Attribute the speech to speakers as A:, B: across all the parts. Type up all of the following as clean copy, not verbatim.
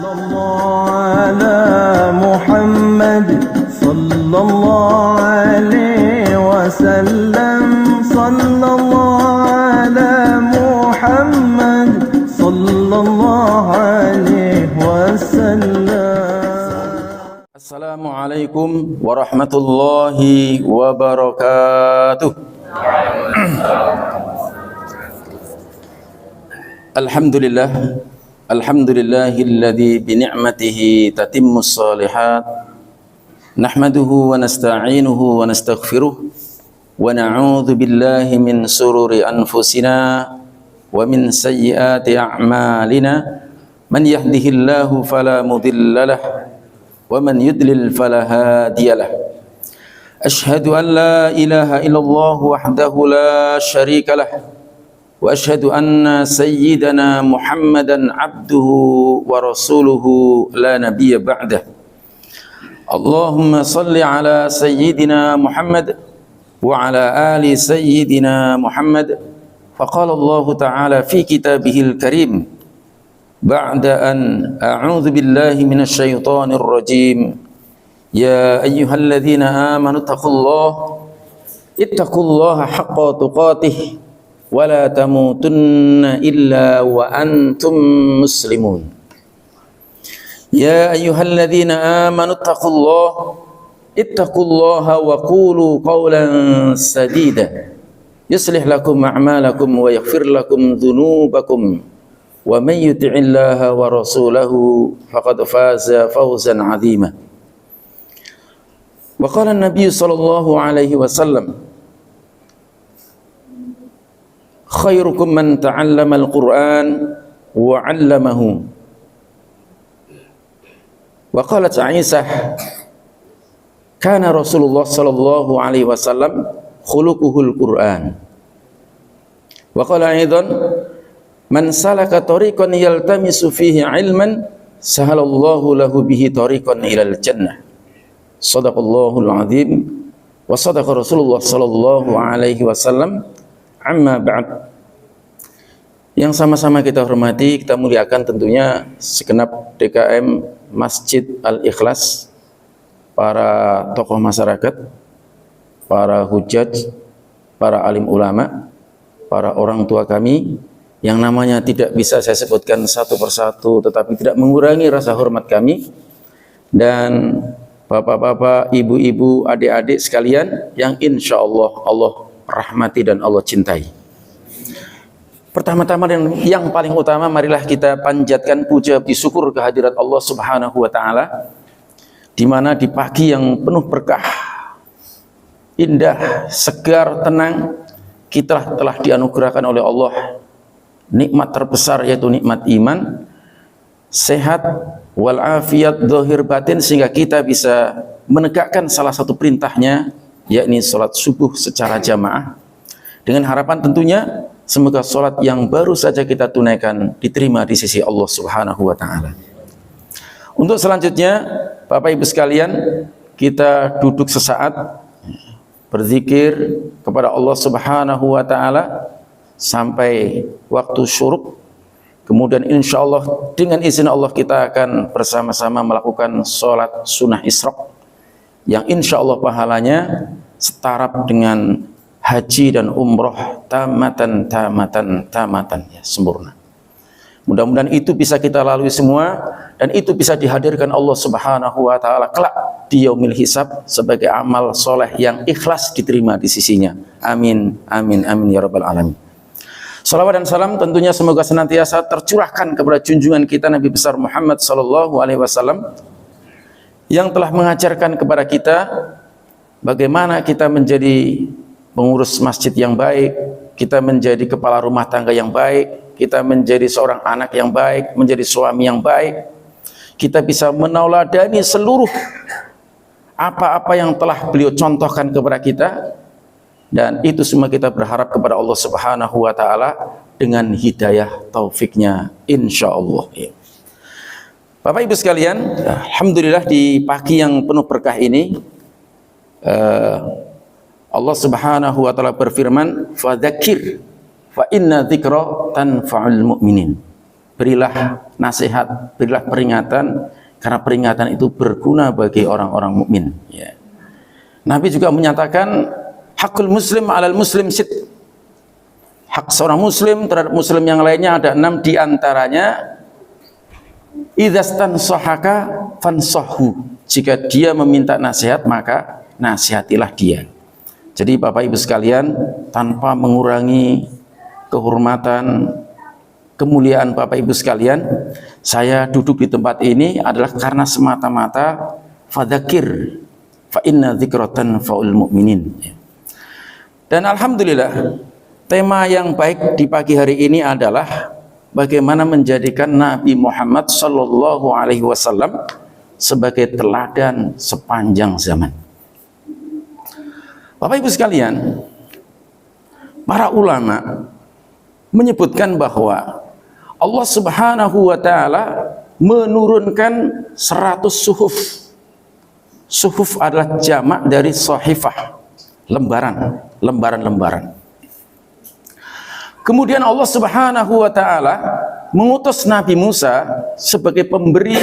A: على محمد صلى الله عليه وسلم صلى الله على محمد صلى الله عليه وسلم.
B: Assalamualaikum warahmatullahi wabarakatuh. Alhamdulillah, alhamdulillahilladzi bi ni'matihi tatimmus shalihat. Nahmaduhu wa nasta'inuhu wa nastaghfiruh wa na'udzu billahi min sururi anfusina wa min sayyiati a'malina. Man yahdihillahu fala mudilla lahu wa man yudlil fala hadiya lahu. Asyhadu an la ilaha illallah wahdahu la syarika lahu wa asyhadu anna sayyidana Muhammadan abduhu wa rasuluhu la nabiyya ba'dah. Allahumma salli ala sayyidina Muhammad wa ala ali sayyidina Muhammad. Faqala Allah ta'ala fi kitabihil karim ba'da an a'udzu billahi minasy syaithanir rajim. Ya ayyuhalladzina amanu ittaqullaha haqqa tuqatih wa la tamutunna illa wa antum muslimun. Ya ayyuhalladzina amanu ittaqullaha wa qulu qawlan sadida yuslih lakum a'malakum wa yaghfir lakum dhunubakum wa man yuti'illaha wa rasulahu faqad faza fawzan 'azima. Wa qala an-nabiy sallallahu alaihi wasallam khairukum man ta'allama al-Qur'an wa 'allamahu. Wa qalat Aisyah kana Rasulullah sallallahu alaihi wasallam khuluquhul Qur'an. Wa qala aidan man salaka tariqan yaltamisu fihi ilman sahalallahu lahu bihi tariqan ilal jannah. Shadaqallahul azim wa sadaqa Rasulullah sallallahu alaihi wasallam. Amma ba'd. Yang sama-sama kita hormati, kita muliakan tentunya segenap DKM Masjid Al-Ikhlas, para tokoh masyarakat, para hujaj, para alim ulama, para orang tua kami yang namanya tidak bisa saya sebutkan satu persatu, tetapi tidak mengurangi rasa hormat kami, dan bapak-bapak, ibu-ibu, adik-adik sekalian yang insya Allah Allah rahmati dan Allah cintai. Pertama-tama dan yang paling utama, marilah kita panjatkan puja puji syukur kehadirat Allah Subhanahu wa taala, di mana di pagi yang penuh berkah, indah, segar, tenang, kita telah dianugerahkan oleh Allah nikmat terbesar, yaitu nikmat iman, sehat, walafiat zahir batin, sehingga kita bisa menegakkan salah satu perintahnya, yakni sholat subuh secara jamaah, dengan harapan tentunya semoga sholat yang baru saja kita tunaikan diterima di sisi Allah Subhanahu wa ta'ala. Untuk selanjutnya, Bapak Ibu sekalian, kita duduk sesaat berzikir kepada Allah Subhanahu wa ta'ala sampai waktu syuruk. Kemudian insya Allah dengan izin Allah kita akan bersama-sama melakukan sholat sunnah isyraq yang insya Allah pahalanya setaraf dengan haji dan umroh tamatan ya, sempurna. Mudah-mudahan itu bisa kita lalui semua, dan itu bisa dihadirkan Allah Subhanahu wa ta'ala kelak di yaumil hisab sebagai amal soleh yang ikhlas diterima di sisinya. Amin, amin, amin ya rabbal alamin. Salawat dan salam tentunya semoga senantiasa tercurahkan kepada junjungan kita Nabi besar Muhammad sallallahu alaihi wasallam, yang telah mengajarkan kepada kita bagaimana kita menjadi pengurus masjid yang baik, kita menjadi kepala rumah tangga yang baik, kita menjadi seorang anak yang baik, menjadi suami yang baik, kita bisa menauladani seluruh apa-apa yang telah beliau contohkan kepada kita, dan itu semua kita berharap kepada Allah Subhanahu wa ta'ala dengan hidayah taufiknya insya Allah. Bapak Ibu sekalian, alhamdulillah di pagi yang penuh berkah ini Allah Subhanahu wa ta'ala berfirman, fadzakir fa inna dzikra tanfa'ul mu'minin. berilah nasihat, berilah peringatan, karena peringatan itu berguna bagi orang-orang mukmin. Ya. Nabi juga menyatakan hakul muslim alal muslim sit. Hak seorang muslim terhadap muslim yang lainnya ada 6, di antaranya idzastansahaka fansahhu. Jika dia meminta nasihat, maka nasihatilah dia. Jadi Bapak Ibu sekalian, tanpa mengurangi kehormatan, kemuliaan Bapak Ibu sekalian, saya duduk di tempat ini adalah karena semata-mata fadzakir fa inna dzikratan faul mu'minin. Dan alhamdulillah, tema yang baik di pagi hari ini adalah bagaimana menjadikan Nabi Muhammad sallallahu alaihi wasallam sebagai teladan sepanjang zaman. Bapak Ibu sekalian, para ulama menyebutkan bahwa Allah Subhanahu wa taala menurunkan 100 suhuf. Suhuf adalah jamak dari sahifah, lembaran. Kemudian Allah Subhanahu wa taala mengutus Nabi Musa sebagai pemberi,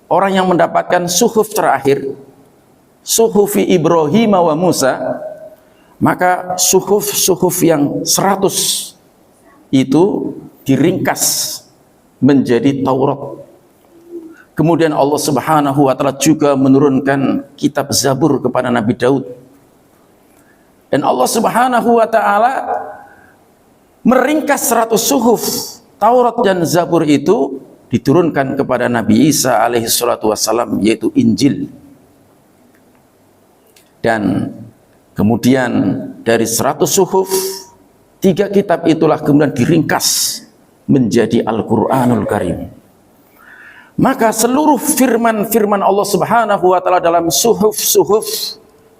B: orang yang mendapatkan suhuf terakhir, suhufi Ibrahim wa Musa. Maka suhuf yang 100 itu diringkas menjadi Taurat. Kemudian Allah Subhanahu wa taala juga menurunkan kitab Zabur kepada Nabi Daud. Dan Allah Subhanahu wa taala meringkas 100 suhuf Taurat dan Zabur itu diturunkan kepada Nabi Isa alaihi salatu wassalam, yaitu Injil. Dan kemudian dari 100 suhuf, 3 kitab itulah kemudian diringkas menjadi Al-Quranul Karim. Maka seluruh firman-firman Allah Subhanahu wa taala dalam suhuf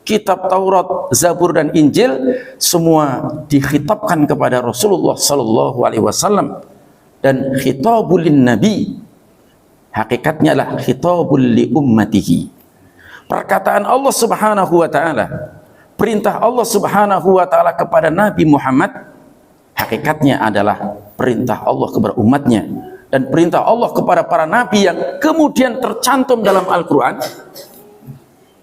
B: kitab Taurat, Zabur dan Injil semua dikhitabkan kepada Rasulullah sallallahu alaihi wasallam. Dan khitabul nabi, hakikatnya adalah khitabul li ummatihi. Perkataan Allah Subhanahu wa taala, perintah Allah Subhanahu wa taala kepada Nabi Muhammad, hakikatnya adalah perintah Allah kepada umatnya. Dan perintah Allah kepada para nabi yang kemudian tercantum dalam Al-Quran,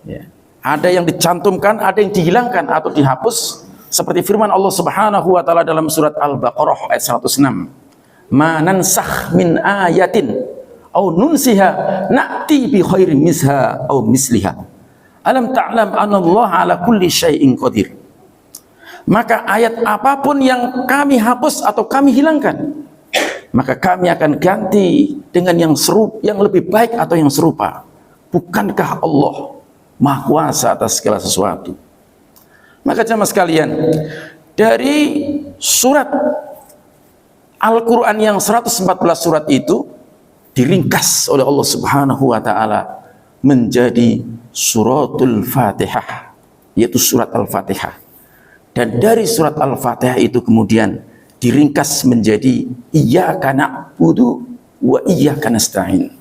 B: ya, ada yang dicantumkan, ada yang dihilangkan atau dihapus, seperti firman Allah Subhanahu wa taala dalam surat Al-Baqarah ayat 106, ma nansakh min ayatin au nunsiha na'ti bi khairin misha au misliha alam ta'lam anallaha ala kulli syai'in qadir. Maka ayat apapun yang kami hapus atau kami hilangkan, maka kami akan ganti dengan yang serupa, yang lebih baik atau yang serupa. Bukankah Allah Maha Kuasa atas segala sesuatu? Maka jemaah sekalian, dari surat Al-Quran yang 114 surat itu diringkas oleh Allah Subhanahu wa taala menjadi suratul Fatihah, yaitu surat Al-Fatihah. Dan dari surat Al-Fatihah itu kemudian diringkas menjadi iyyaka na'budu wa iyyaka nasta'in.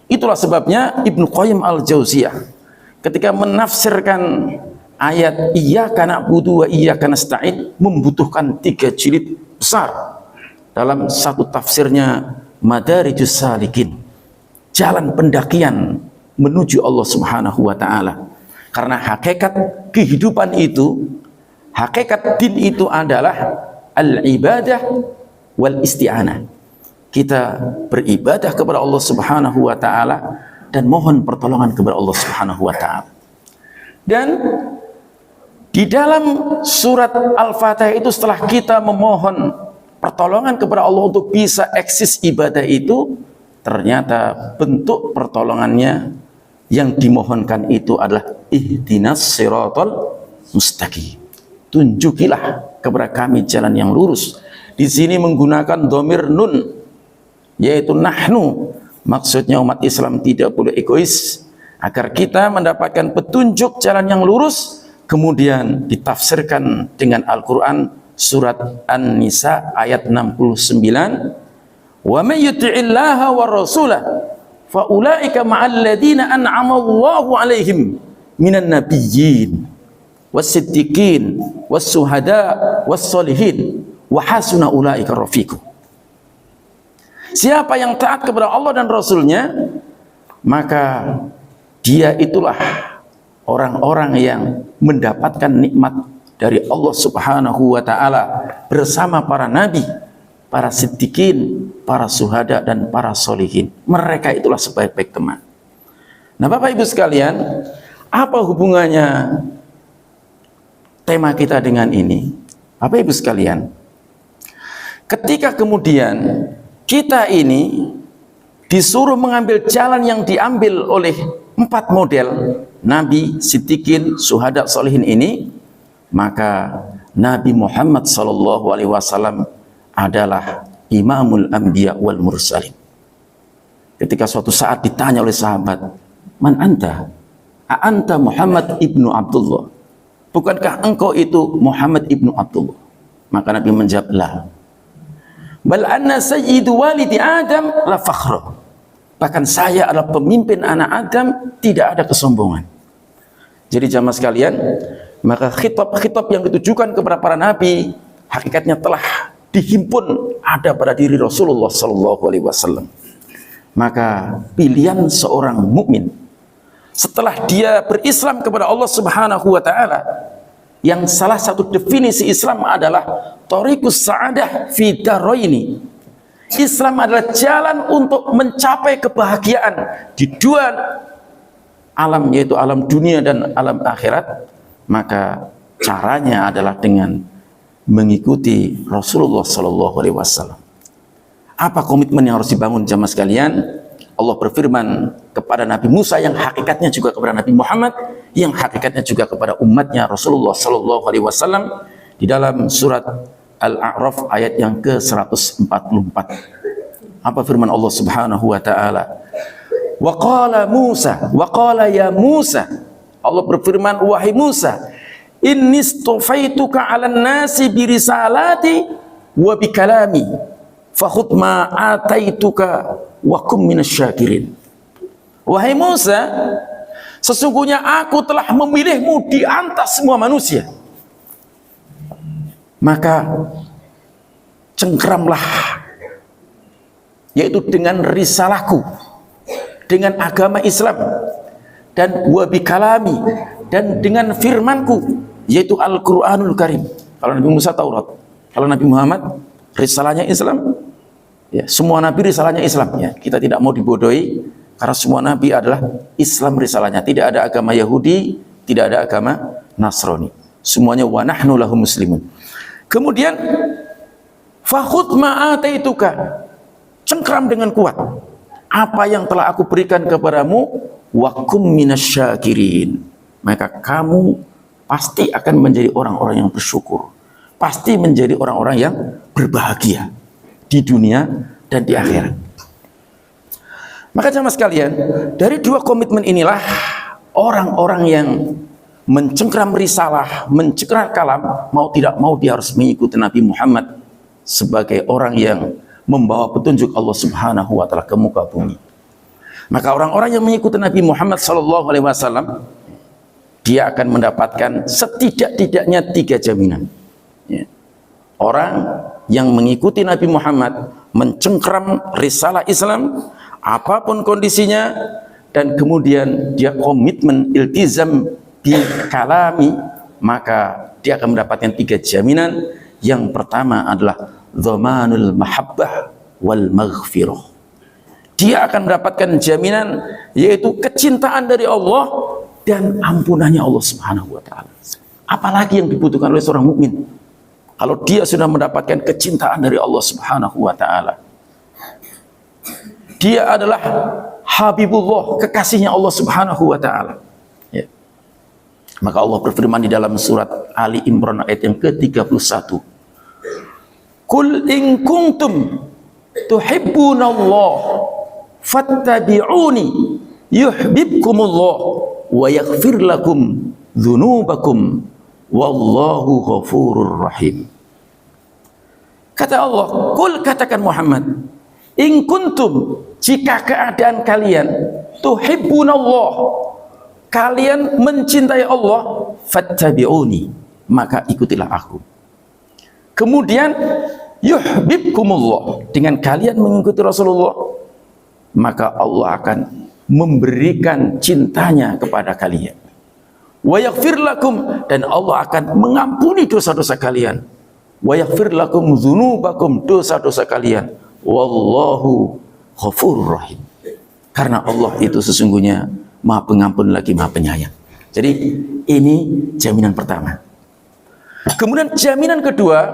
B: Itulah sebabnya Ibnu Qayyim Al-Jauziyah ketika menafsirkan ayat iyyaka na'budu wa iyyaka nasta'in membutuhkan 3 jilid besar. Dalam satu tafsirnya Madarijus Salikin, jalan pendakian menuju Allah Subhanahu wa taala. Karena hakikat kehidupan itu, hakikat din itu adalah al-ibadah wal isti'anah. Kita beribadah kepada Allah Subhanahu wa taala dan mohon pertolongan kepada Allah Subhanahu wa taala. Dan di dalam surat Al-Fatihah itu, setelah kita memohon pertolongan kepada Allah untuk bisa eksis ibadah itu, ternyata bentuk pertolongannya yang dimohonkan itu adalah ihdinas siratal mustaqim. Tunjukilah kepada kami jalan yang lurus. Di sini menggunakan dhamir nun, yaitu nahnu. Maksudnya umat Islam tidak boleh egois, agar kita mendapatkan petunjuk jalan yang lurus. Kemudian ditafsirkan dengan Al-Quran surat An-Nisa ayat 69, wa may yuti'illaha wa rasulah fa ulaika ma'al ladzina an'ama Allahu 'alaihim minan nabiyyin was-siddiqin was-syuhada was-sholihin wa hasuna ulaika rafiqu. Siapa yang taat kepada Allah dan Rasulnya, maka dia itulah orang-orang yang mendapatkan nikmat dari Allah Subhanahu wa ta'ala bersama para nabi, para siddiqin, para syuhada, dan para solihin. Mereka itulah sebaik-baik teman. Nah, Bapak Ibu sekalian, apa hubungannya tema kita dengan ini? Bapak Ibu sekalian, ketika kemudian kita ini disuruh mengambil jalan yang diambil oleh 4 model nabi, siddiqin, syuhada, solihin ini, maka Nabi Muhammad SAW adalah imamul anbiya wal mursalin. Ketika suatu saat ditanya oleh sahabat, "Man anta?" "A'anta Muhammad ibnu Abdullah?" "Bukankah engkau itu Muhammad ibnu Abdullah?" Maka Nabi menjawab, "La. Bal anna sayyidu walidi Adam la fakhra." Bahkan saya adalah pemimpin anak Adam, tidak ada kesombongan. Jadi jamaah sekalian, maka khitab-khitab yang ditujukan kepada para nabi hakikatnya telah dihimpun ada pada diri Rasulullah SAW. Maka pilihan seorang mukmin setelah dia berislam kepada Allah Subhanahu wa ta'ala, yang salah satu definisi Islam adalah thariqus sa'adah fi daraini. Islam adalah jalan untuk mencapai kebahagiaan di 2 alam, yaitu alam dunia dan alam akhirat. Maka caranya adalah dengan mengikuti Rasulullah SAW. Apa komitmen yang harus dibangun jamaah sekalian? Allah berfirman kepada Nabi Musa, yang hakikatnya juga kepada Nabi Muhammad, yang hakikatnya juga kepada umatnya Rasulullah SAW, di dalam surat Al-A'raf ayat yang ke-144. Apa firman Allah Subhanahu wa ta'ala? Wa qala Musa, wa qala ya Musa. Allah berfirman, wahai Musa, inni istafaituka 'alan nasi bi risalati wa bi kalami fakhudh ma ataituka wa kum minasyakirin. Wahai Musa, sesungguhnya aku telah memilihmu di atas semua manusia, maka cengkeramlah, yaitu dengan risalahku, dengan agama Islam, dan wabi kalami, dan dengan firmanku, yaitu Al-Quranul Karim. Kalau Nabi Musa Taurat, kalau Nabi Muhammad risalahnya Islam. Ya, semua nabi risalahnya Islam. Ya, kita tidak mau dibodohi, karena semua nabi adalah Islam risalahnya. Tidak ada agama Yahudi, tidak ada agama Nasrani. Semuanya wa nahnu lahu muslimun. Kemudian fakhudh ma ataituka, cengkram dengan kuat apa yang telah aku berikan kepadamu, wa kum minasyakirin, maka kamu pasti akan menjadi orang-orang yang bersyukur, pasti menjadi orang-orang yang berbahagia di dunia dan di akhirat. Maka jemaah sekalian, dari 2 komitmen inilah orang-orang yang mencengkram risalah, mencengkram kalam, mau tidak mau dia harus mengikuti Nabi Muhammad sebagai orang yang membawa petunjuk Allah Subhanahu wa ta'ala ke muka bumi. Maka orang-orang yang mengikuti Nabi Muhammad SAW, dia akan mendapatkan setidak-tidaknya 3 jaminan. Ya. Orang yang mengikuti Nabi Muhammad, mencengkram risalah Islam, apapun kondisinya, dan kemudian dia komitmen iltizam bi kalami, maka dia akan mendapatkan 3 jaminan. Yang pertama adalah dhamanul mahabbah wal maghfirah. Dia akan mendapatkan jaminan, yaitu kecintaan dari Allah dan ampunannya Allah Subhanahu wa ta'ala. Apalagi yang dibutuhkan oleh seorang mukmin kalau dia sudah mendapatkan kecintaan dari Allah Subhanahu wa ta'ala? Dia adalah Habibullah, kekasihnya Allah Subhanahu wa ta'ala. Ya. Maka Allah berfirman di dalam surat Ali Imran ayat yang ke-31. Qul in kuntum tuhibbunallah fattabi'uni yuhibbukumullah wa yaghfir lakum dzunubakum wallahu ghafurur rahim. Kata Allah, qul, katakan Muhammad, in kuntum, jika keadaan kalian tuhibbunallah, kalian mencintai Allah, fattabi'uni, maka ikutilah aku. Kemudian yuhibbukumullah, dengan kalian mengikuti Rasulullah, maka Allah akan memberikan cintanya kepada kalian. Wa yaghfir lakum, dan Allah akan mengampuni dosa-dosa kalian. Wa yaghfir lakum dzunubakum, dosa-dosa kalian. Wallahu ghafurur rahim. Karena Allah itu sesungguhnya Maha Pengampun lagi Maha Penyayang. Jadi ini jaminan pertama. Kemudian jaminan kedua,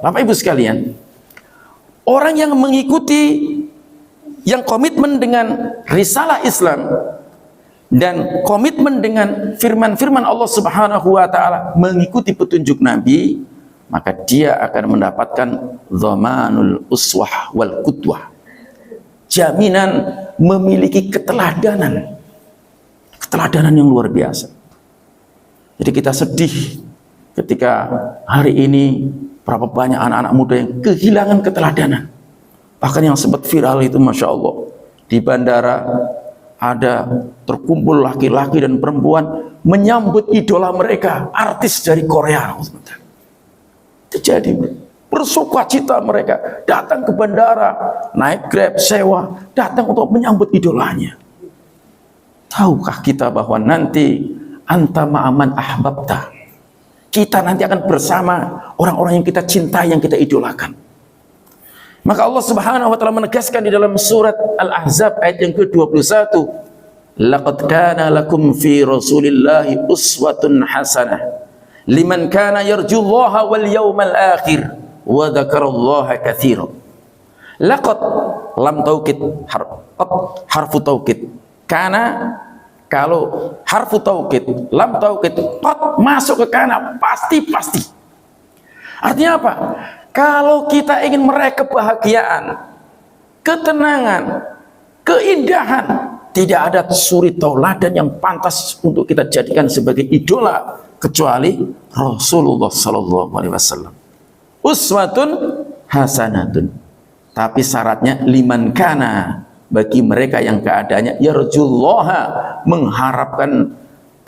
B: Bapak Ibu sekalian, orang yang mengikuti, yang komitmen dengan risalah Islam dan komitmen dengan firman-firman Allah Subhanahu wa taala, mengikuti petunjuk Nabi, maka dia akan mendapatkan dhamanul uswah wal qudwah. Jaminan memiliki keteladanan yang luar biasa. Jadi kita sedih ketika hari ini berapa banyak anak-anak muda yang kehilangan keteladanan. Bahkan yang sempat viral itu, Masya Allah, di bandara ada terkumpul laki-laki dan perempuan menyambut idola mereka, artis dari Korea. Terjadi bersukacita, mereka datang ke bandara, naik Grab, sewa, datang untuk menyambut idolanya. Tahukah kita bahwa nanti anta ma'aman ahbabta, kita nanti akan bersama orang-orang yang kita cintai, yang kita idolakan. Maka Allah Subhanahu wa taala menegaskan di dalam surat Al-Ahzab ayat yang ke-21, laqad kana lakum fi Rasulillahi uswatun hasanah liman kana yarjullaha wal yawmal akhir wa dzakarallaha katsiran. Laqad, lam taukid, harfu taukid. Kana, kalau harfu taukid, lam taukid, qad masuk ke kana, pasti. Artinya apa? Kalau kita ingin meraih kebahagiaan, ketenangan, keindahan, tidak ada suri tauladan yang pantas untuk kita jadikan sebagai idola kecuali Rasulullah sallallahu alaihi wasallam. Uswatun hasanatun. Tapi syaratnya liman kana, bagi mereka yang keadaannya yarjullaha, mengharapkan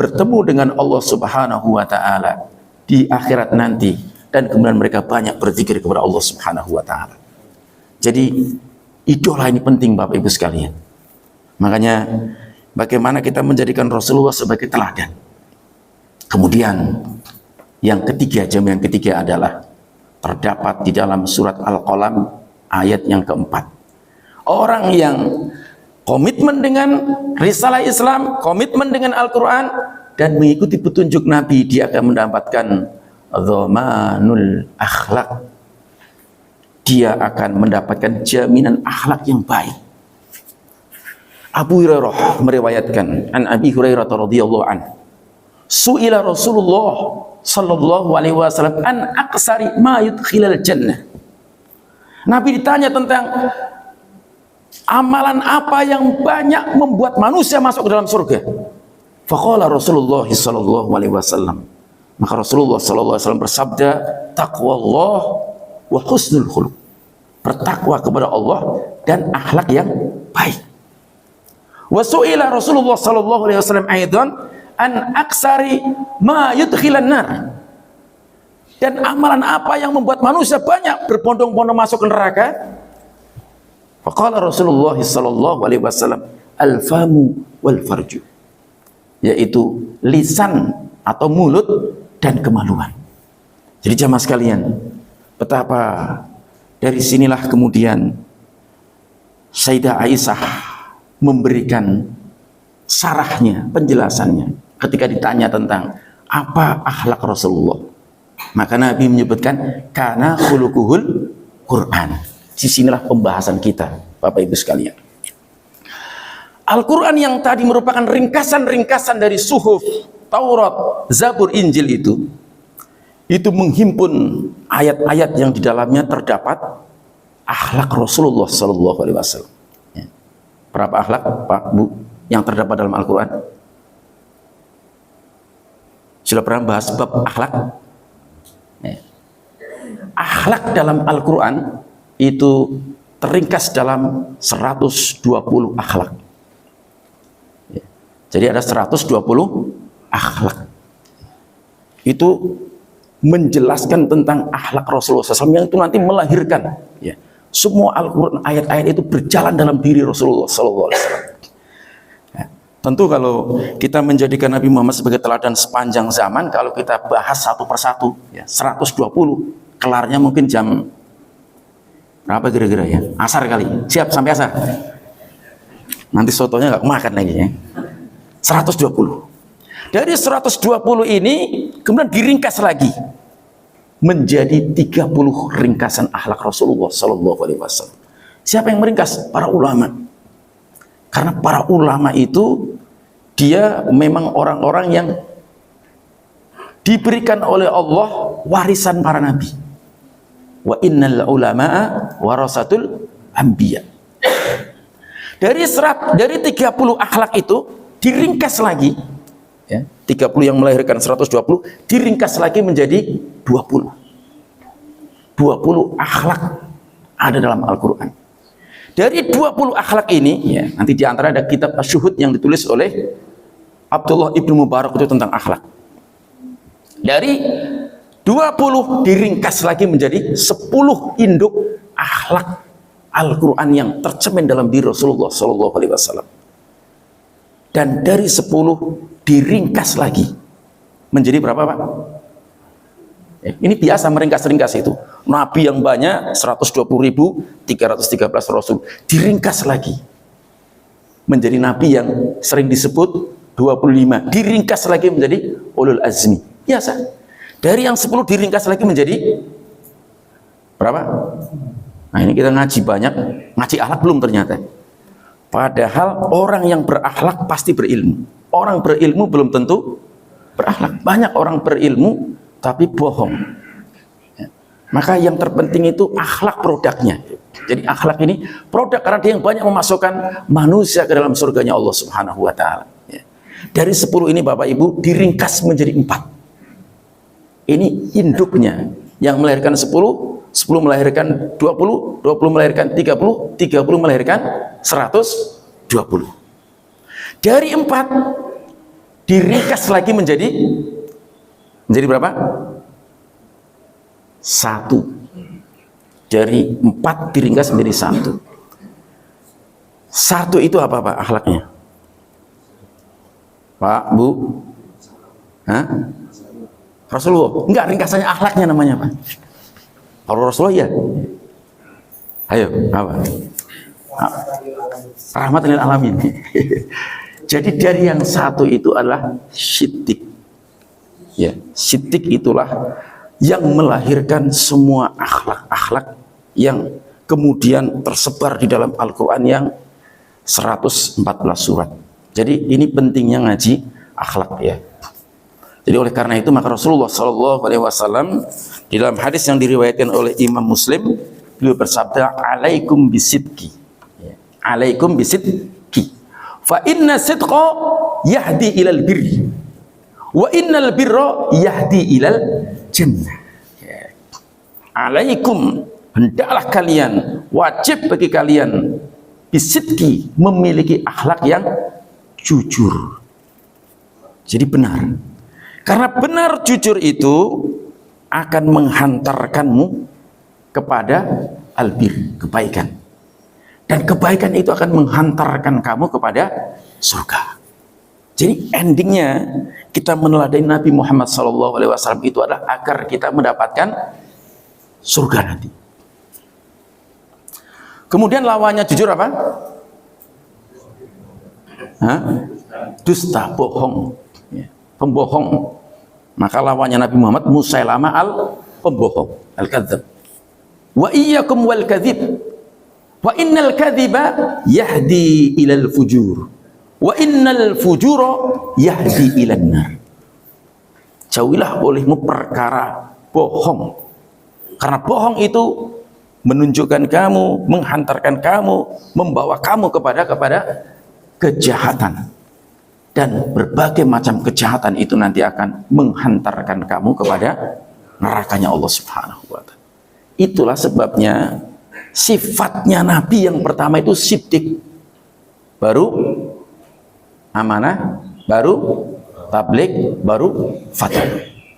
B: bertemu dengan Allah Subhanahu wa taala di akhirat nanti, dan kemudian mereka banyak berzikir kepada Allah Subhanahu wa taala. Jadi idola ini penting, Bapak Ibu sekalian. Makanya bagaimana kita menjadikan Rasulullah sebagai teladan. Kemudian yang ketiga, jaminan ketiga adalah terdapat di dalam surat Al-Qalam ayat yang keempat. Orang yang komitmen dengan risalah Islam, komitmen dengan Al-Quran, dan mengikuti petunjuk Nabi, dia akan mendapatkan dhamanul akhlak. Dia akan mendapatkan jaminan akhlak yang baik. Abu Hurairah meriwayatkan, an Abi Hurairah radhiyallahu anhu, su'ila Rasulullah sallallahu alaihi wasallam an aqsari ma yudkhilal jannah. Nabi ditanya tentang amalan apa yang banyak membuat manusia masuk ke dalam surga. Faqala Rasulullah sallallahu alaihi wasallam, maka Rasulullah sallallahu alaihi wasallam bersabda, taqwallah wa husnul khuluq. Bertakwa kepada Allah dan akhlak yang baik. Wa su'ila Rasulullah sallallahu alaihi wasallam aidan an aksari ma yudkhilan nar. Dan amalan apa yang membuat manusia banyak berbondong-bondong masuk ke neraka? Faqala Rasulullah sallallahu alaihi wasallam, al-famu wal farju, yaitu lisan atau mulut dan kemaluan. Jadi jamaah sekalian, betapa dari sinilah kemudian Sayyidah Aisyah memberikan syarahnya, penjelasannya ketika ditanya tentang apa akhlak Rasulullah. Maka Nabi menyebutkan kana khuluquhul Quran. Di sinilah pembahasan kita, Bapak Ibu sekalian. Al-Quran yang tadi merupakan ringkasan-ringkasan dari suhuf, Taurat, Zabur, Injil itu menghimpun ayat-ayat yang di dalamnya terdapat akhlak Rasulullah Sallallahu Alaihi Wasallam. Berapa akhlak, Pak, Bu, yang terdapat dalam Al-Quran? Sudah pernah bahas bab akhlak? Akhlak dalam Al-Quran itu teringkas dalam 120 akhlak. Jadi ada 120 akhlak. Itu menjelaskan tentang akhlak Rasulullah SAW yang itu nanti melahirkan ya, semua Al-Quran ayat-ayat itu berjalan dalam diri Rasulullah SAW. Ya, tentu kalau kita menjadikan Nabi Muhammad sebagai teladan sepanjang zaman, kalau kita bahas satu persatu ya, 120 kelarnya mungkin jam berapa kira-kira ya, asar kali, siap sampai asar, nanti sotonya nggak makan lagi ya. 120. Dari 120 ini kemudian diringkas lagi menjadi 30 ringkasan akhlak Rasulullah Sallallahu Alaihi Wasallam. Siapa yang meringkas? Para ulama. Karena para ulama itu dia memang orang-orang yang diberikan oleh Allah warisan para nabi. Wa innal ulama'a warasatul anbiya. Dari 30 akhlak itu diringkas lagi ya, 30 yang melahirkan 120 diringkas lagi menjadi 20 akhlak ada dalam Al-Quran. Dari 20 akhlak ini ya, nanti diantara ada kitab Asy-Syuhud yang ditulis oleh Abdullah ibnu Mubarak itu tentang akhlak. Dari 20 diringkas lagi menjadi 10 induk akhlak Al-Quran yang tercemin dalam diri Rasulullah SAW. Dan dari 10 diringkas lagi menjadi berapa Pak? Ini biasa meringkas-ringkas itu. Nabi yang banyak 120.313 Rasul diringkas lagi menjadi Nabi yang sering disebut 25, diringkas lagi menjadi ulul azmi. Biasa. Dari yang 10 diringkas lagi menjadi berapa? Nah ini kita ngaji banyak, ngaji akhlak belum ternyata. Padahal orang yang berakhlak pasti berilmu. Orang berilmu belum tentu berakhlak. Banyak orang berilmu tapi bohong. Ya. Maka yang terpenting itu akhlak produknya. Jadi akhlak ini produk karena dia yang banyak memasukkan manusia ke dalam surganya Allah Subhanahu wa taala. Ya. Dari 10 ini Bapak Ibu diringkas menjadi 4. Ini induknya yang melahirkan 10 melahirkan 20, 20 melahirkan 30, 30 melahirkan 120. Dari 4 diringkas lagi menjadi berapa? 1. Dari 4 diringkas menjadi 1. 1 itu apa Pak akhlaknya? Pak, Bu? Hah? Rasulullah? Enggak, ringkasannya akhlaknya namanya Pak. Kalau Rasulullah ya. Ayo, apa? Rahmatan lil alamin. Jadi dari yang 1 itu adalah siddiq. Ya, siddiq itulah yang melahirkan semua akhlak-akhlak yang kemudian tersebar di dalam Al-Qur'an yang 114 surat. Jadi ini pentingnya ngaji akhlak ya. Jadi oleh karena itu maka Rasulullah SAW di dalam hadis yang diriwayatkan oleh Imam Muslim, beliau bersabda, "Alaikum bisidqi." Alaikum bisidqi. Fa inna sidqa yahdi ilal birri. Wa innal birra yahdi ilal jannah. Alaikum, hendaklah kalian, wajib bagi kalian bisidqi, memiliki akhlak yang jujur. Jadi benar. Karena benar jujur itu akan menghantarkanmu kepada albir, kebaikan. Dan kebaikan itu akan menghantarkan kamu kepada surga. Jadi endingnya kita meneladani Nabi Muhammad SAW itu adalah agar kita mendapatkan surga nanti. Kemudian lawannya jujur apa? Hah? Dusta, bohong. Pembohong. Maka lawannya Nabi Muhammad Musailamah al-pembohong, al-kadzdzab. Wa iyyakum wal kadzib. Wa innal kadziba yahdi ilal fujur. Wa innal fujura yahdi ilan nar. Jauhilah olehmu perkara bohong. Karena bohong itu menunjukkan kamu, menghantarkan kamu, membawa kamu kepada kejahatan. Dan berbagai macam kejahatan itu nanti akan menghantarkan kamu kepada nerakanya Allah Subhanahu wa ta'ala. Itulah sebabnya sifatnya Nabi yang pertama itu siddiq, baru amanah, baru tabligh, baru fatwa.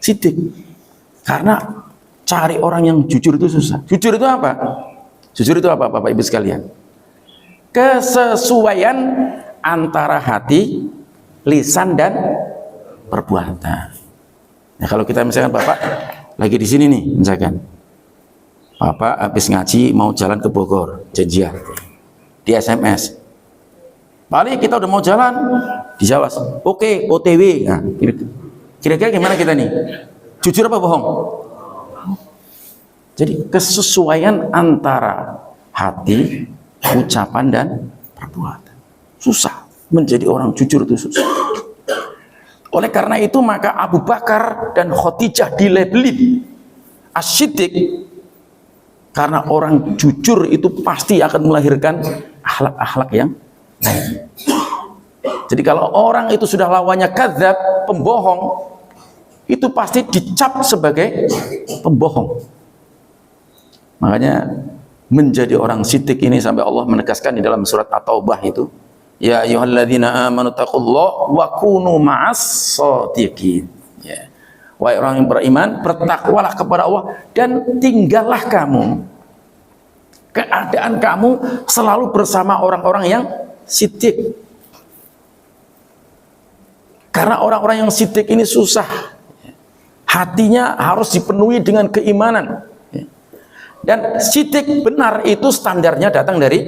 B: Siddiq. Karena cari orang yang jujur itu susah. Jujur itu apa? Jujur itu apa, Bapak Ibu sekalian? Kesesuaian antara hati, lisan, dan perbuatan. Nah, kalau kita misalkan Bapak lagi di sini nih, misalkan Bapak habis ngaji mau jalan ke Bogor, janjian di SMS. Paling kita udah mau jalan, dijawab, oke, OTW. Nah, kira-kira gimana kita nih? Jujur apa bohong? Jadi kesesuaian antara hati, ucapan, dan perbuatan. Susah menjadi orang jujur itu susah. Oleh karena itu maka Abu Bakar dan Khadijah dilabeli asyidik, karena orang jujur itu pasti akan melahirkan akhlak-akhlak yang baik. Jadi kalau orang itu sudah lawannya kadzab, pembohong, itu pasti dicap sebagai pembohong. Makanya menjadi orang siddiq ini sampai Allah menegaskan di dalam surat At-Taubah itu, ya ayyuhalladzina amanu taqullaha wa kunu ma'as shadiqin. Ya. Wahai orang yang beriman, bertakwalah kepada Allah dan tinggallah kamu, keadaan kamu selalu bersama orang-orang yang siddiq. Karena orang-orang yang siddiq ini susah. Hatinya harus dipenuhi dengan keimanan. Dan siddiq benar itu standarnya datang dari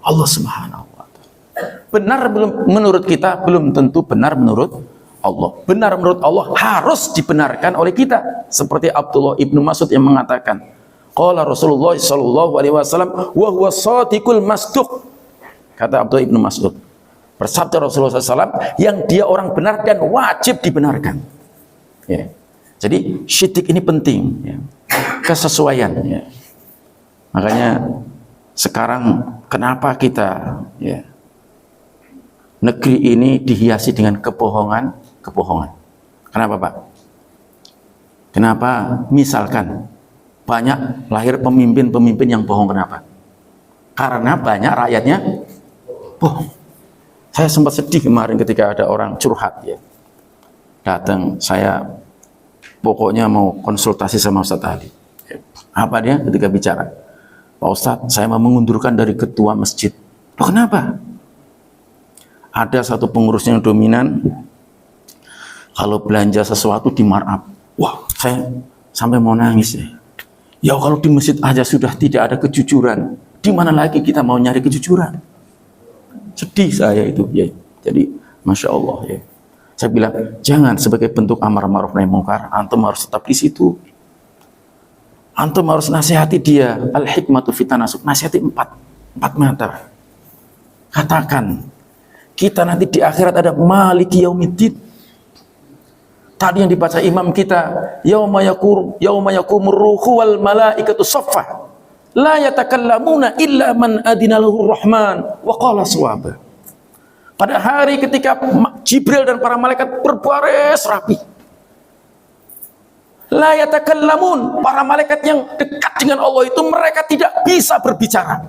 B: Allah Subhanahu wa Ta'ala. Benar belum menurut kita, belum tentu benar menurut Allah. Benar menurut Allah harus dibenarkan oleh kita. Seperti Abdullah ibnu Mas'ud yang mengatakan, qala Rasulullah sallallahu alaihi wasallam wa huwa shadiqul masduq. Kata Abdullah ibnu Mas'ud, bersabda Rasulullah SAW, yang dia orang benar dan wajib dibenarkan. Ya. Jadi siddiq ini penting, ya. Kesesuaian. Ya. Makanya sekarang kenapa kita, ya, negeri ini dihiasi dengan kebohongan. Kenapa, Pak? Kenapa misalkan banyak lahir pemimpin-pemimpin yang bohong? Kenapa? Karena banyak rakyatnya bohong. Saya sempat sedih kemarin ketika ada orang curhat, ya, datang, saya pokoknya mau konsultasi sama Ustadz Ali. Apa dia ketika bicara? Pak Ustadz, saya mau mengundurkan dari ketua masjid. Loh, kenapa? Ada satu pengurus yang dominan, kalau belanja sesuatu di markup. Wah, saya sampai mau nangis, ya. Ya kalau di masjid aja sudah tidak ada kejujuran, di mana lagi kita mau nyari kejujuran? Sedih saya itu, ya. Jadi Masya Allah, ya. Saya bilang, jangan sebagai bentuk amar ma'ruf nahi munkar, antum harus tetap di situ. Antum harus nasihati dia. Al-hikmatu fitanasuk, nasihati empat mata. Katakan, kita nanti di akhirat ada maliki yaumiddin. Tadi yang dibaca imam kita, yauma yakumur ruhu wal malaikatu saffa, la yatakallamuna illa man adina lahu rahman wa qala shawaba. Pada hari ketika Jibril dan para malaikat berbaris rapi, la yatakallamun, para malaikat yang dekat dengan Allah itu mereka tidak bisa berbicara,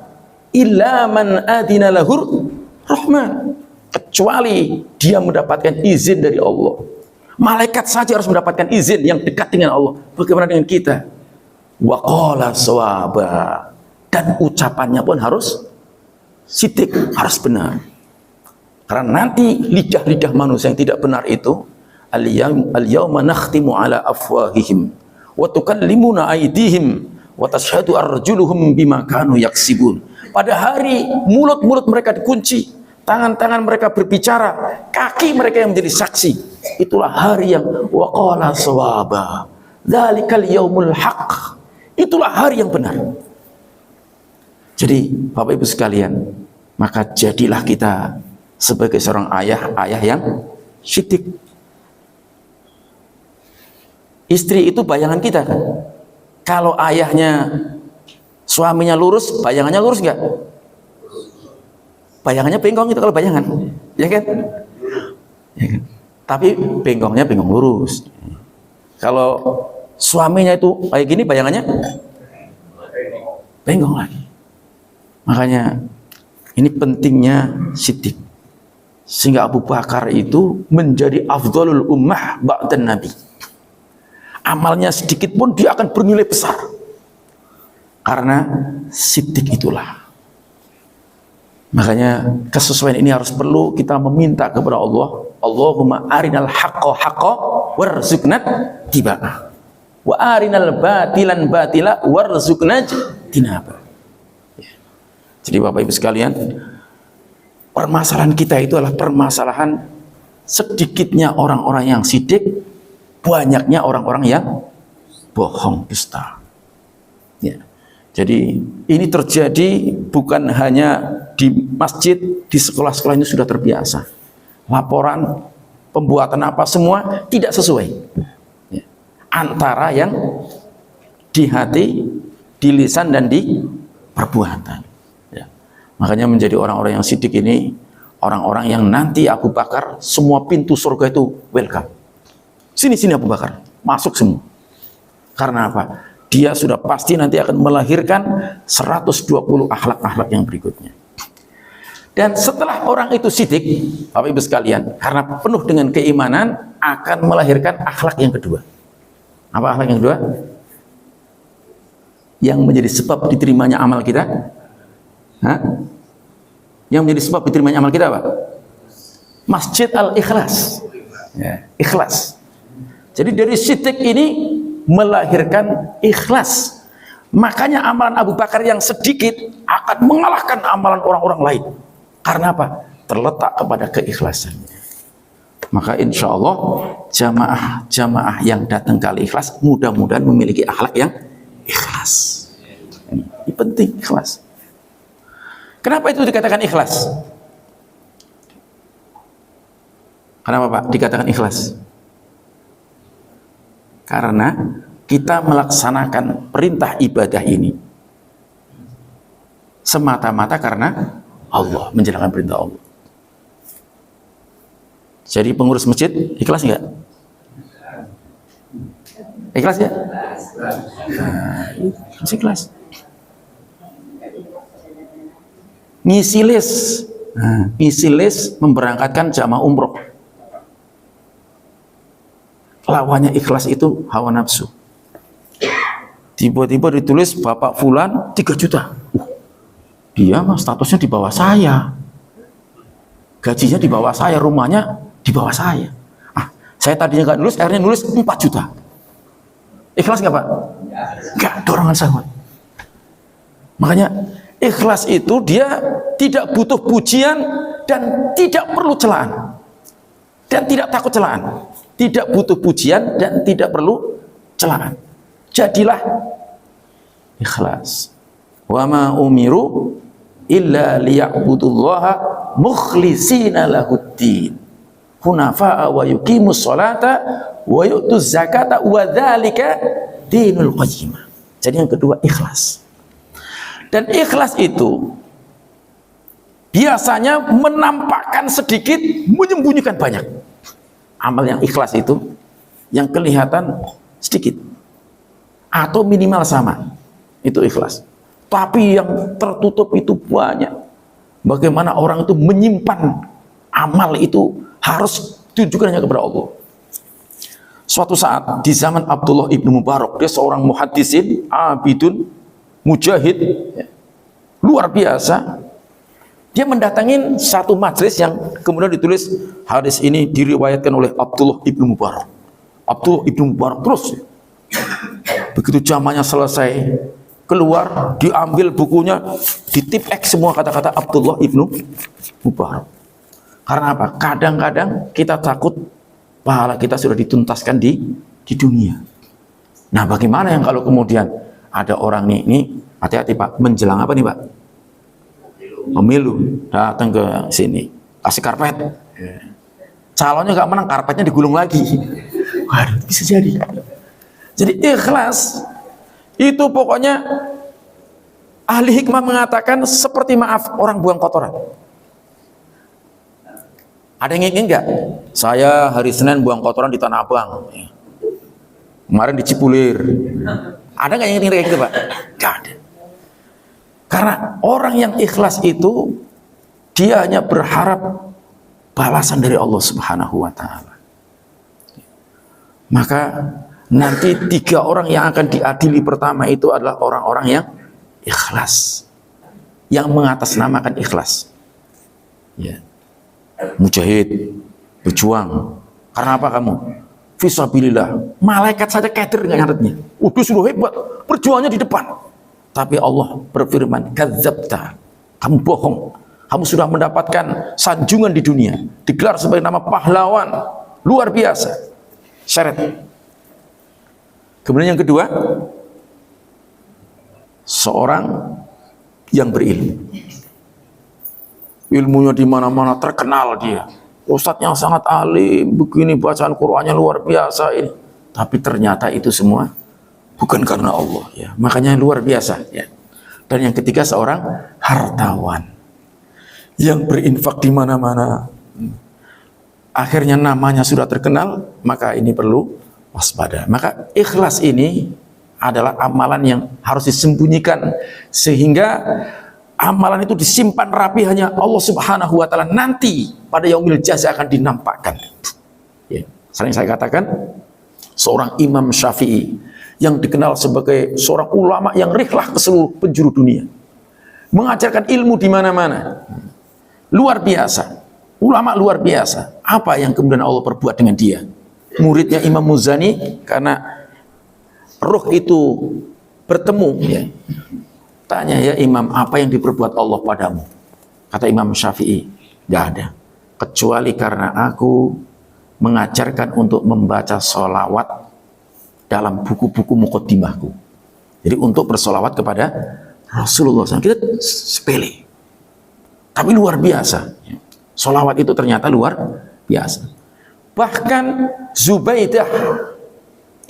B: illa man adina lahu rahman, kecuali dia mendapatkan izin dari Allah. Malaikat saja harus mendapatkan izin yang dekat dengan Allah. Bagaimana dengan kita? Wa qala shawaba, dan ucapannya pun harus siddiq, harus benar. Karena nanti lidah-lidah manusia yang tidak benar itu, al-yawma nakhtimu ala afwahihim wa tukallimuna aydihim wa tashhadu arjuluhum bima kanu yaksibun. Pada hari mulut-mulut mereka dikunci, tangan-tangan mereka berbicara, kaki mereka yang menjadi saksi. Itulah hari yang waqala shawaba, dzalikal yaumul haq. Itulah hari yang benar. Jadi Bapak Ibu sekalian, maka jadilah kita sebagai seorang ayah yang siddiq. Istri itu bayangan kita kan. Kalau ayahnya, suaminya lurus, bayangannya lurus nggak? Bayangannya bengkong itu kalau bayangan, ya kan? Ya kan? Tapi bengkongnya bengkong lurus. Kalau suaminya itu kayak gini, bayangannya bengkong lagi. Makanya ini pentingnya siddiq. Sehingga Abu Bakar itu menjadi afdhalul ummah ba'dan nabi. amalnya sedikit pun dia akan bernilai besar. Karena sidik itulah. Makanya kesesuaian ini harus perlu kita meminta kepada Allah. Allahumma arinal haqqa haqqa warzuqna tiba'ah. Wa arinal batilan batila warzuqna tinaba. Jadi Bapak Ibu sekalian, permasalahan kita itu adalah permasalahan sedikitnya orang-orang yang sidik, banyaknya orang-orang yang bohong, dusta. Ya. Jadi ini terjadi bukan hanya di masjid, di sekolah-sekolah ini sudah terbiasa. Laporan, pembuatan apa semua tidak sesuai. Ya. Antara yang di hati, di lisan dan di perbuatan. Ya. Makanya menjadi orang-orang yang sidik ini, orang-orang yang nanti Abu Bakar semua pintu surga itu welcome. Sini Abu Bakar, masuk semua. Karena apa? Dia sudah pasti nanti akan melahirkan 120 akhlak-akhlak yang berikutnya. Dan setelah orang itu sidik, Bapak Ibu sekalian, karena penuh dengan keimanan, akan melahirkan akhlak yang kedua. Apa akhlak yang kedua? Yang menjadi sebab diterimanya amal kita. Hah? Yang menjadi sebab diterimanya amal kita apa? Masjid al-ikhlas. Ya, ikhlas. Jadi dari sidik ini melahirkan ikhlas. Makanya amalan Abu Bakar yang sedikit akan mengalahkan amalan orang-orang lain. Karena apa? Terletak kepada keikhlasannya. Maka insya Allah jamaah yang datang kali ikhlas mudah-mudahan memiliki akhlak yang ikhlas. Ini penting, ikhlas. Kenapa itu dikatakan ikhlas? Kenapa Pak dikatakan ikhlas? Karena kita melaksanakan perintah ibadah ini semata-mata karena Allah, menjalankan perintah Allah. Jadi pengurus masjid ikhlas enggak? Ikhlas ya? Ikhlas. Ngisi list memberangkatkan jamaah umroh. Lawannya ikhlas itu hawa nafsu. Tiba-tiba ditulis Bapak Fulan 3 juta. Dia mah statusnya di bawah saya. Gajinya di bawah saya, rumahnya di bawah saya. Saya tadinya nggak nulis, akhirnya nulis 4 juta. Ikhlas nggak Pak? Nggak, dorongan syahwat. Makanya ikhlas itu dia tidak butuh pujian dan tidak perlu celaan. Dan tidak takut celaan. Tidak butuh pujian dan tidak perlu celaan. Jadilah ikhlas. Wa ma umiru illa liya'budullaha mukhlishina lahuddin hunafa'a wa yuqimus sholata wa yu'tuz zakata wa dzalika dinul qayyimah. Jadi yang kedua ikhlas. Dan ikhlas itu biasanya menampakkan sedikit, menyembunyikan banyak. Amal yang ikhlas itu yang kelihatan sedikit atau minimal sama, itu ikhlas. Tapi yang tertutup itu banyak. Bagaimana orang itu menyimpan amal itu harus ditujukan hanya kepada Allah. Suatu saat di zaman Abdullah ibnu Mubarak, dia seorang muhaddisin, abidun, mujahid, luar biasa. Dia mendatangin satu majelis yang kemudian ditulis hadis ini diriwayatkan oleh Abdullah ibnu Mubarak. Abdullah ibnu Mubarak terus. Begitu zamannya selesai, keluar, diambil bukunya, ditip X semua kata-kata Abdullah ibnu Mubarak. Karena apa? Kadang-kadang kita takut pahala kita sudah dituntaskan di dunia. Nah, bagaimana yang kalau kemudian ada orang ini hati-hati Pak, menjelang apa nih Pak? Pemilu, datang ke sini, kasih karpet. Calonnya nggak menang, karpetnya digulung lagi. Waduh, bisa jadi. Jadi ikhlas itu pokoknya ahli hikmah mengatakan seperti maaf orang buang kotoran. Ada yang ingin nggak? Saya hari Senin buang kotoran di Tanah Abang. Kemarin di Cipulir. Ada nggak yang ingin kayak gitu Pak? Nggak ada. Karena orang yang ikhlas itu dia hanya berharap balasan dari Allah Subhanahu wa taala. Maka Nanti 3 orang yang akan diadili pertama itu adalah orang-orang yang ikhlas, yang mengatasnamakan ikhlas. Ya. Mujahid, berjuang. Karena apa kamu? Fisabilillah. Malaikat saja keder dengan nyatetnya. Udah sudah hebat, perjuangannya di depan. Tapi Allah berfirman, kadzabta. Kamu bohong. Kamu sudah mendapatkan sanjungan di dunia, digelar sebagai nama pahlawan, luar biasa. Syarat. Kemudian yang kedua, seorang yang berilmu. Ilmunya di mana-mana terkenal dia. Ustadznya sangat alim, begini bacaan Qur'annya luar biasa ini. Tapi ternyata itu semua bukan karena Allah, ya. Makanya luar biasa, ya. Dan yang ketiga, seorang hartawan yang berinfak di mana-mana. Akhirnya namanya sudah terkenal, maka ini perlu waspada. Maka ikhlas ini adalah amalan yang harus disembunyikan, sehingga amalan itu disimpan rapi, hanya Allah Subhanahu wa taala nanti pada yaumil jaza akan dinampakkan. Ya, sering saya katakan, seorang Imam Syafi'i yang dikenal sebagai seorang ulama yang rihlah ke seluruh penjuru dunia, mengajarkan ilmu di mana-mana. Luar biasa. Ulama luar biasa. Apa yang kemudian Allah perbuat dengan dia? Muridnya Imam Muzani, karena roh itu bertemu, ya. Tanya, ya Imam, apa yang diperbuat Allah padamu? Kata Imam Syafi'i, gak ada, kecuali karena aku mengajarkan untuk membaca sholawat dalam buku-buku muqaddimahku. Jadi untuk bersolawat kepada Rasulullah SAW. Kita sepele, tapi luar biasa. Sholawat itu ternyata luar biasa. Bahkan Zubaidah,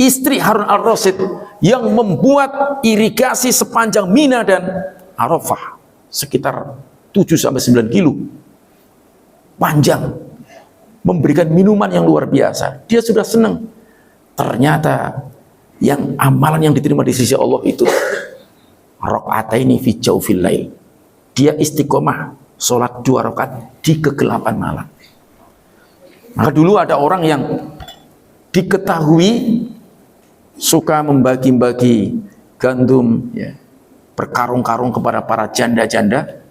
B: istri Harun al-Rasyid, yang membuat irigasi sepanjang Mina dan Arafah, sekitar 7-9 kilo panjang, memberikan minuman yang luar biasa. Dia sudah senang. Ternyata yang amalan yang diterima di sisi Allah itu rakaataini fi jaufil lail. Dia istiqomah sholat 2 rakaat di kegelapan malam. Maka dulu ada orang yang diketahui suka membagi-bagi gandum, ya, berkarung-karung kepada para janda-janda.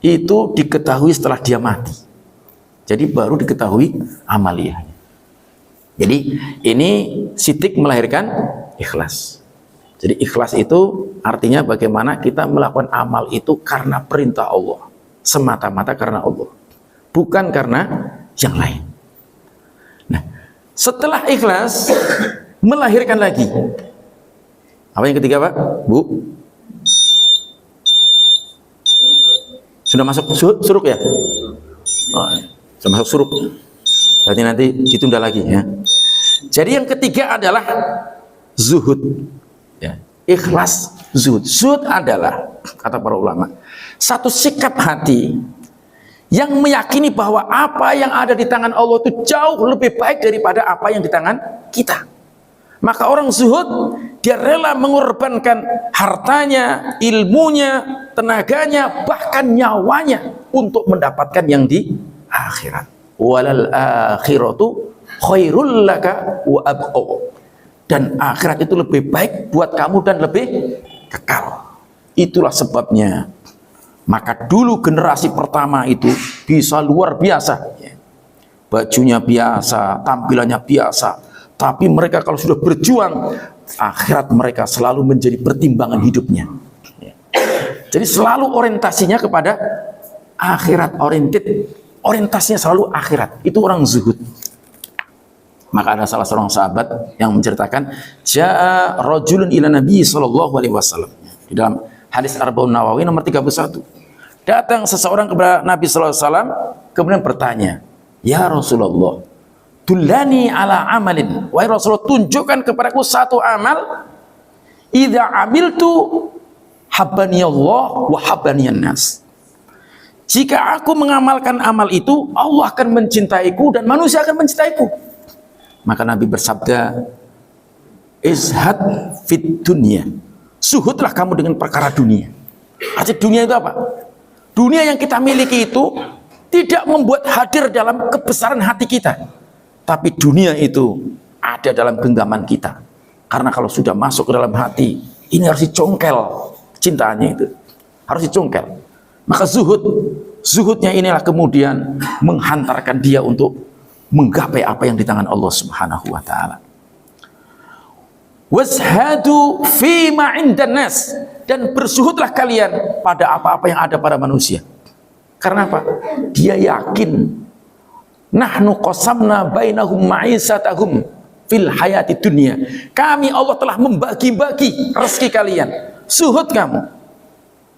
B: Itu diketahui setelah dia mati. Jadi baru diketahui amaliyahnya. Jadi ini sidik melahirkan ikhlas. Jadi ikhlas itu artinya bagaimana kita melakukan amal itu karena perintah Allah, semata-mata karena Allah, bukan karena yang lain. Nah, setelah ikhlas melahirkan lagi. Apa yang ketiga, Pak? Bu? Sudah masuk suruk ya? Oh, sudah masuk suruk. Berarti nanti ditunda lagi, ya. Jadi yang ketiga adalah zuhud, ya. Ikhlas, zuhud. Zuhud adalah, kata para ulama, satu sikap hati yang meyakini bahwa apa yang ada di tangan Allah itu jauh lebih baik daripada apa yang di tangan kita. Maka orang zuhud, dia rela mengorbankan hartanya, ilmunya, tenaganya, bahkan nyawanya untuk mendapatkan yang di akhirat. Walal akhiratu khairul laka wa abqa. Dan akhirat itu lebih baik buat kamu dan lebih kekal. Itulah sebabnya maka dulu generasi pertama itu bisa luar biasa, bajunya biasa, tampilannya biasa, tapi mereka kalau sudah berjuang, akhirat mereka selalu menjadi pertimbangan hidupnya. Jadi selalu orientasinya kepada akhirat, orientasinya selalu akhirat. Itu orang zuhud. Maka ada salah seorang sahabat yang menceritakan, ja'a rajulun ila Nabi sallallahu alaihi wasallam. Di dalam hadis Arba'un Nawawi nomor 31. Datang seseorang kepada Nabi sallallahu alaihi wasallam kemudian bertanya, "Ya Rasulullah, dullani ala amalin." Wahai Rasulullah, tunjukkan kepadaku satu amal, idza amiltu habbani Allah wa habbani nas. Jika aku mengamalkan amal itu, Allah akan mencintaiku dan manusia akan mencintaiku. Maka Nabi bersabda, izhad fit dunya. Suhudlah kamu dengan perkara dunia. Arti dunia itu apa? Dunia yang kita miliki itu tidak membuat hadir dalam kebesaran hati kita, tapi dunia itu ada dalam genggaman kita. Karena kalau sudah masuk ke dalam hati, ini harus dicongkel cintanya itu. Harus dicongkel. Maka zuhudnya inilah kemudian menghantarkan dia untuk menggapai apa yang di tangan Allah Subhanahu wa taala. Washhadu fima indan nas, dan bersuhudlah kalian pada apa-apa yang ada pada manusia. Karena apa? Dia yakin nahnu qasamna bainahum ma'isatahum fil hayati dunia. Kami Allah telah membagi-bagi rezeki kalian. Suhud kamu.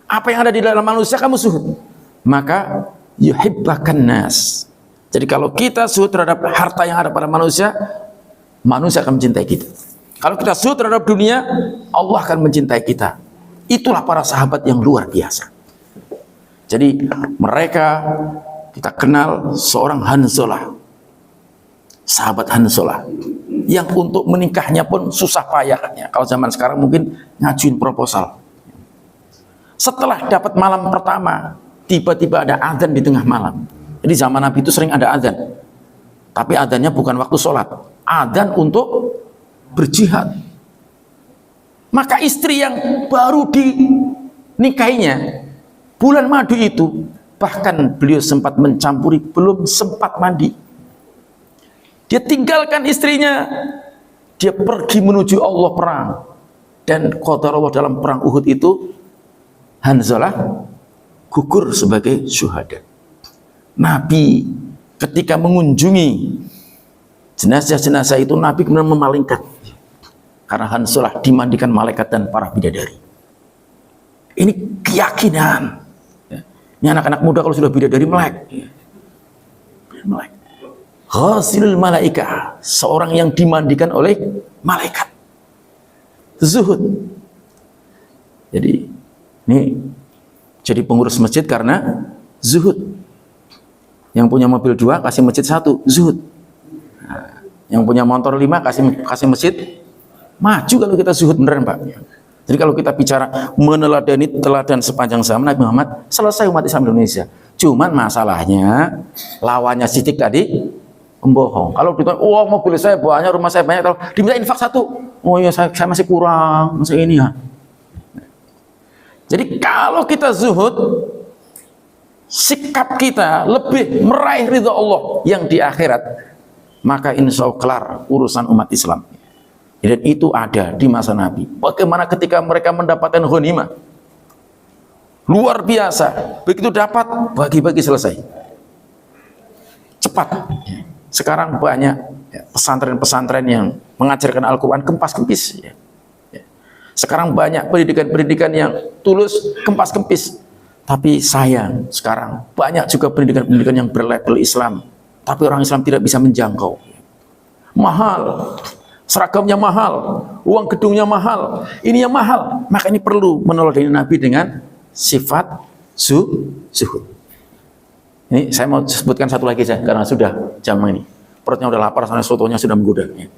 B: Apa yang ada di dalam manusia kamu suhud. Maka yuhibbakan nas. Jadi kalau kita suhud terhadap harta yang ada pada manusia, manusia akan mencintai kita. Kalau kita suhud terhadap dunia, Allah akan mencintai kita. Itulah para sahabat yang luar biasa. Jadi mereka, kita kenal seorang Hanzalah, sahabat Hanzalah, yang untuk menikahnya pun susah payahnya. Kalau zaman sekarang mungkin ngajuin proposal. Setelah dapat malam pertama, tiba-tiba ada azan di tengah malam. Jadi zaman Nabi itu sering ada azan, tapi azannya bukan waktu sholat, azan untuk berjihad. Maka istri yang baru dinikahinya bulan madu itu, bahkan beliau sempat mencampuri, belum sempat mandi, dia tinggalkan istrinya, dia pergi menuju Allah perang. Dan qadar Allah dalam perang Uhud itu, Hanzalah gugur sebagai syuhada. Nabi ketika mengunjungi jenazah-jenazah itu, Nabi kemudian memalingkan, karena Hanzalah dimandikan malaikat dan para bidadari. Ini keyakinan. Ini anak-anak muda kalau sudah bidadari melek. Melek. Ghasilul malaikah, seorang yang dimandikan oleh malaikat. Zuhud. Jadi ini jadi pengurus masjid karena zuhud. Yang punya mobil 2 kasih masjid 1, zuhud. Nah, yang punya motor 5 kasih masjid, maju kalau kita zuhud beneran, Pak. Jadi kalau kita bicara meneladani teladan sepanjang zaman Nabi Muhammad, selesai umat Islam Indonesia. Cuman masalahnya lawannya Siddiq tadi pembohong. Kalau ditanya, oh mobil saya banyak, rumah saya banyak, kalau diminta infak 1, oh ya saya masih kurang, masih ini ya. Jadi kalau kita zuhud, sikap kita lebih meraih ridha Allah yang di akhirat, maka insya Allah kelar urusan umat Islam. Dan itu ada di masa Nabi. Bagaimana ketika mereka mendapatkan ghanimah, luar biasa. Begitu dapat, bagi-bagi selesai. Cepat. Sekarang banyak pesantren-pesantren yang mengajarkan Al-Quran kempas-kempis. Sekarang banyak pendidikan-pendidikan yang tulus kempas-kempis. Tapi sayang, sekarang banyak juga pendidikan-pendidikan yang berlabel Islam, tapi orang Islam tidak bisa menjangkau. Mahal. Seragamnya mahal, uang gedungnya mahal, ini yang mahal. Maka ini perlu meneladani Nabi dengan sifat zuhud. Ini saya mau sebutkan satu lagi saja karena sudah jam ini. Perutnya udah lapar, soalnya sotonya sudah menggoda. Ya.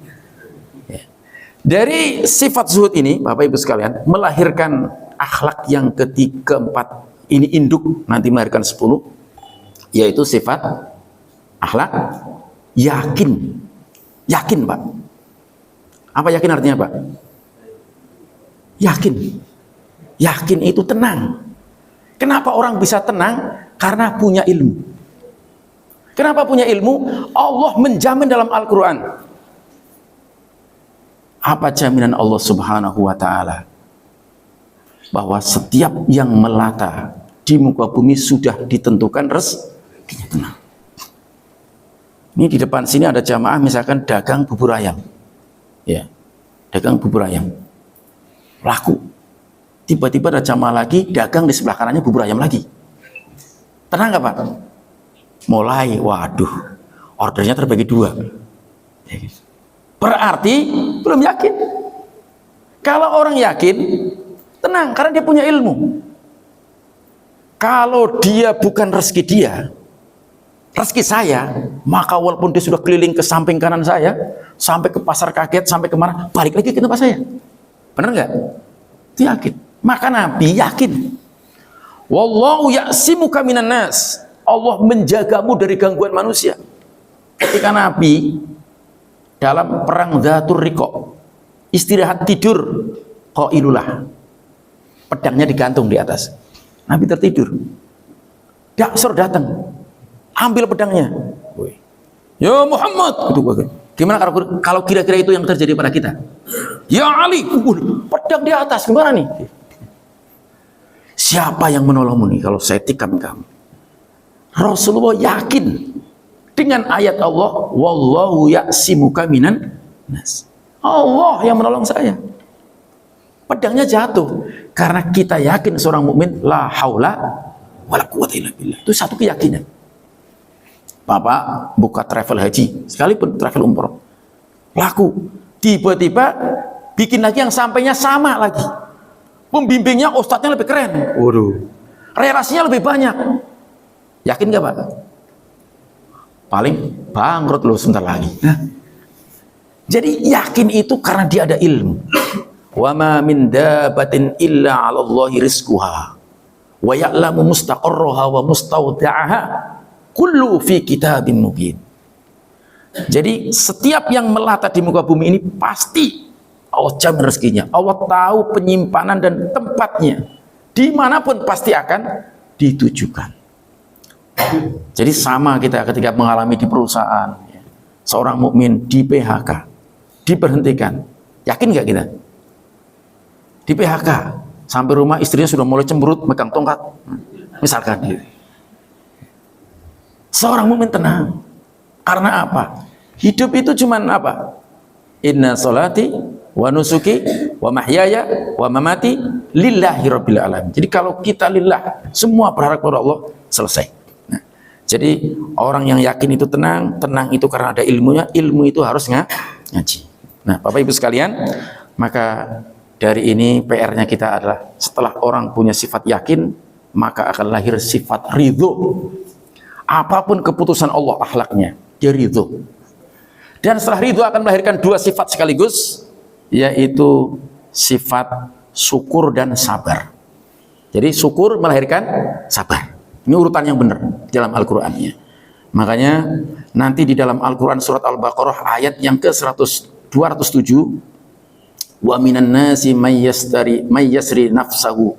B: Dari sifat zuhud ini, Bapak Ibu sekalian, melahirkan akhlak yang keempat. Ini induk, nanti melahirkan 10, yaitu sifat akhlak yakin. Yakin, Pak. Apa yakin artinya, Pak? Yakin. Yakin itu tenang. Kenapa orang bisa tenang? Karena punya ilmu. Kenapa punya ilmu? Allah menjamin dalam Al-Quran. Apa jaminan Allah Subhanahu wa ta'ala? Bahwa setiap yang melata di muka bumi sudah ditentukan rezekinya tenang. Ini di depan sini ada jamaah misalkan dagang bubur ayam. Ya, dagang bubur ayam laku, tiba-tiba ada jamaah lagi dagang di sebelah kanannya bubur ayam lagi. Tenang nggak, Pak? Mulai, waduh, ordernya terbagi 2. Berarti belum yakin. Kalau orang yakin, tenang karena dia punya ilmu. Kalau dia bukan rezeki dia, rezeki saya, maka walaupun dia sudah keliling ke samping kanan saya, sampai ke pasar kaget, sampai kemana, balik lagi ke tempat saya. Benar nggak? Dia yakin. Maka Nabi yakin. Wallahu ya'simuka minan nas. Allah menjagamu dari gangguan manusia. Ketika Nabi dalam perang Dzatur Riqa, istirahat tidur, qailulah. Pedangnya digantung di atas. Nabi tertidur. Daksur datang, ambil pedangnya. Ya Muhammad, gimana kalau kira-kira itu yang terjadi pada kita? Ya Ali, pedang di atas, gimana nih? Siapa yang menolongmu nih kalau saya tikam kamu? Rasulullah yakin dengan ayat Allah, wallahu ya'simuka minan nas. Allah yang menolong saya. Pedangnya jatuh karena kita yakin seorang mukmin la haula wala quwwata illa billah. Itu satu keyakinan. Bapak buka travel haji, sekalipun travel umroh, laku. Tiba-tiba bikin lagi yang sampainya sama lagi. Pembimbingnya ustadznya lebih keren. Waduh. Relasinya lebih banyak. Yakin gak Pak? Paling bangkrut loh sebentar lagi. Jadi yakin itu karena dia ada ilmu. Wa ma min dabatin illa 'ala Allahi rizquha wa ya'lamu mustaqarraha wa mustawda'aha kullu fi kitabin mubin. Jadi setiap yang melata di muka bumi ini pasti Allah jamin rezekinya. Allah tahu penyimpanan dan tempatnya. Dimanapun pasti akan ditujukan. Jadi sama kita ketika mengalami di perusahaan, seorang mukmin di PHK, diberhentikan. Yakin nggak kita? Di PHK, sampai rumah istrinya sudah mulai cemberut, megang tongkat, misalkan gitu. Seorang mukmin tenang. Karena apa? Hidup itu cuman apa? Inna sholati wa nusuki wa mahyaya wa mamati lillahi rabbil alamin. Jadi kalau kita lillah, semua berharap kepada Allah, selesai. Nah, jadi orang yang yakin itu tenang, tenang itu karena ada ilmunya, ilmu itu harus ngaji. Nah, Bapak Ibu sekalian, maka dari ini PR-nya kita adalah setelah orang punya sifat yakin, maka akan lahir sifat ridho. Apapun keputusan Allah akhlaknya, dia ridho. Dan setelah ridho akan melahirkan dua sifat sekaligus, yaitu sifat syukur dan sabar. Jadi syukur melahirkan sabar. Ini urutan yang benar dalam Al-Qur'annya. Makanya nanti di dalam Al-Qur'an surat Al-Baqarah ayat yang ke-207, wa minan nasi may yasri nafsahu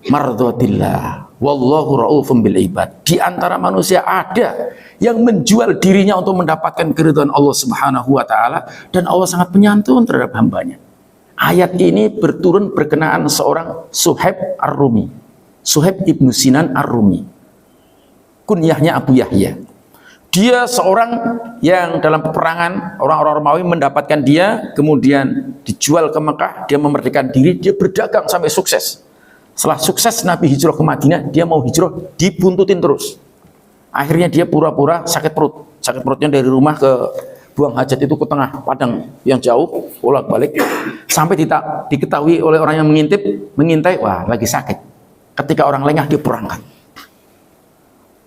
B: mardhatillah wallahu raufum bil ibad. Di antara manusia ada yang menjual dirinya untuk mendapatkan keridhaan Allah Subhanahu wa taala, dan Allah sangat penyantun terhadap hambanya. Ayat ini berturun berkenaan seorang Suhaib Ar-Rumi, Suhaib Ibnu Sinan Ar-Rumi, kunyahnya Abu Yahya. Dia seorang yang dalam peperangan orang-orang Romawi mendapatkan dia, kemudian dijual ke Mekah, dia memerdekakan diri, dia berdagang sampai sukses. Setelah sukses Nabi hijrah ke Madinah, dia mau hijrah, dibuntutin terus. Akhirnya dia pura-pura sakit perut. Sakit perutnya dari rumah ke buang hajat itu ke tengah padang yang jauh, bolak-balik, sampai diketahui oleh orang yang mengintai, wah lagi sakit. Ketika orang lengah dia berangkat.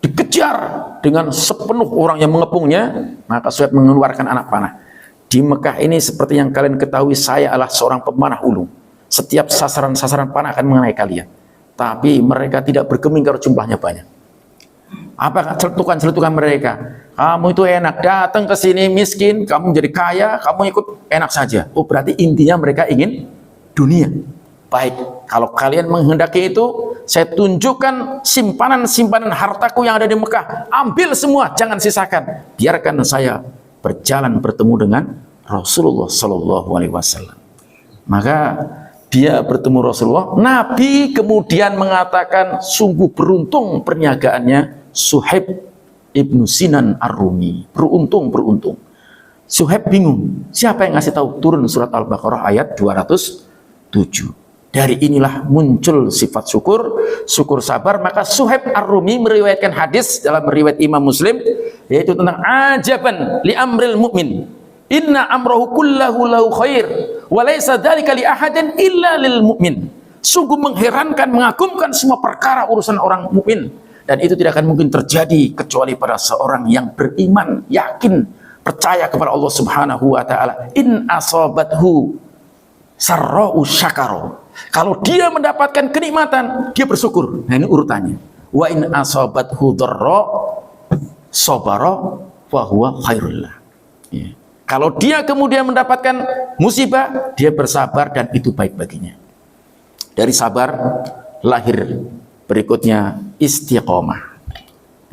B: Dikejar dengan sepenuh orang yang mengepungnya, maka Suhaib mengeluarkan anak panah. Di Mekah ini seperti yang kalian ketahui, saya adalah seorang pemanah ulung. Setiap sasaran-sasaran panah akan mengenai kalian. Tapi mereka tidak bergeming kalau jumlahnya banyak. Apa celetukan-celetukan mereka? Kamu itu enak, datang ke sini miskin, kamu menjadi kaya, kamu ikut enak saja. Oh, berarti intinya mereka ingin dunia. Baik, kalau kalian menghendaki itu, saya tunjukkan simpanan-simpanan hartaku yang ada di Mekah. Ambil semua, jangan sisakan. Biarkan saya berjalan bertemu dengan Rasulullah Shallallahu Alaihi Wasallam. Maka dia bertemu Rasulullah. Nabi kemudian mengatakan, sungguh beruntung perniagaannya Suhaib Ibnu Sinan Ar-Rumi. Beruntung. Suhaib bingung. Siapa yang ngasih tahu? Turun surat Al-Baqarah ayat 207. Dari inilah muncul sifat syukur, syukur sabar. Maka Suhaib Ar-Rumi meriwayatkan hadis dalam riwayat Imam Muslim, yaitu tentang ajaban li amril mu'min. Inna amrahu kullahu lahu khair wa laisa dzalika li ahadin illa lil mu'min. Sungguh mengherankan, mengagumkan semua perkara urusan orang mukmin, dan itu tidak akan mungkin terjadi kecuali pada seorang yang beriman, yakin, percaya kepada Allah Subhanahu wa taala. In asabathu sarra'u syakara. Kalau dia mendapatkan kenikmatan, dia bersyukur. Nah, ini urutannya. Wa in asabathu dharra sabara fa huwa khairul lah. Ya. Kalau dia kemudian mendapatkan musibah, dia bersabar dan itu baik baginya. Dari sabar lahir berikutnya istiqomah.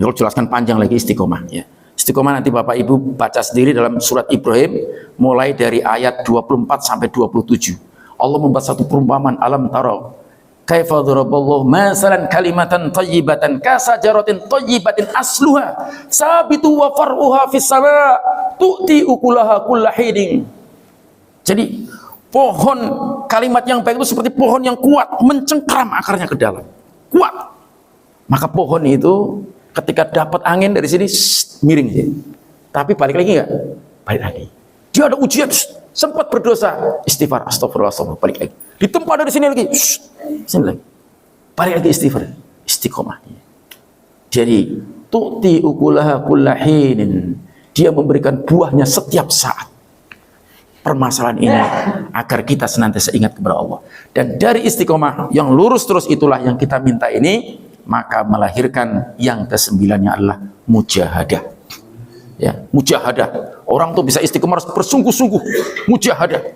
B: Kalau jelaskan panjang lagi istiqomah ya. Istiqomah nanti Bapak Ibu baca sendiri dalam surat Ibrahim mulai dari ayat 24 sampai 27. Allah membuat satu perumpamaan, alam taro kaifa daraballahu masalan kalimatan thayyibatan kasajaratin thayyibatin asluha sabitu wa far'uha fis sama tu'ti ukulaha kullahidin. Jadi pohon kalimat yang baik itu seperti pohon yang kuat mencengkram akarnya ke dalam. Kuat. Maka pohon itu ketika dapat angin dari sini miring sih. Tapi balik lagi enggak? Balik lagi. Dia ada ujian, sempat berdosa, istighfar, astagfirullah, balik lagi. Ditempa dari sini lagi, sini lagi. Balik lagi istighfar, istiqomah. Jadi tu'ti ukulaha kullahinin. Dia memberikan buahnya setiap saat. Permasalahan ini agar kita senantiasa ingat kepada Allah. Dan dari istiqomah yang lurus terus itulah yang kita minta ini, maka melahirkan yang kesembilannya adalah mujahadah. Ya, mujahadah. Orang tuh bisa istiqomah harus bersungguh-sungguh, mujahadah.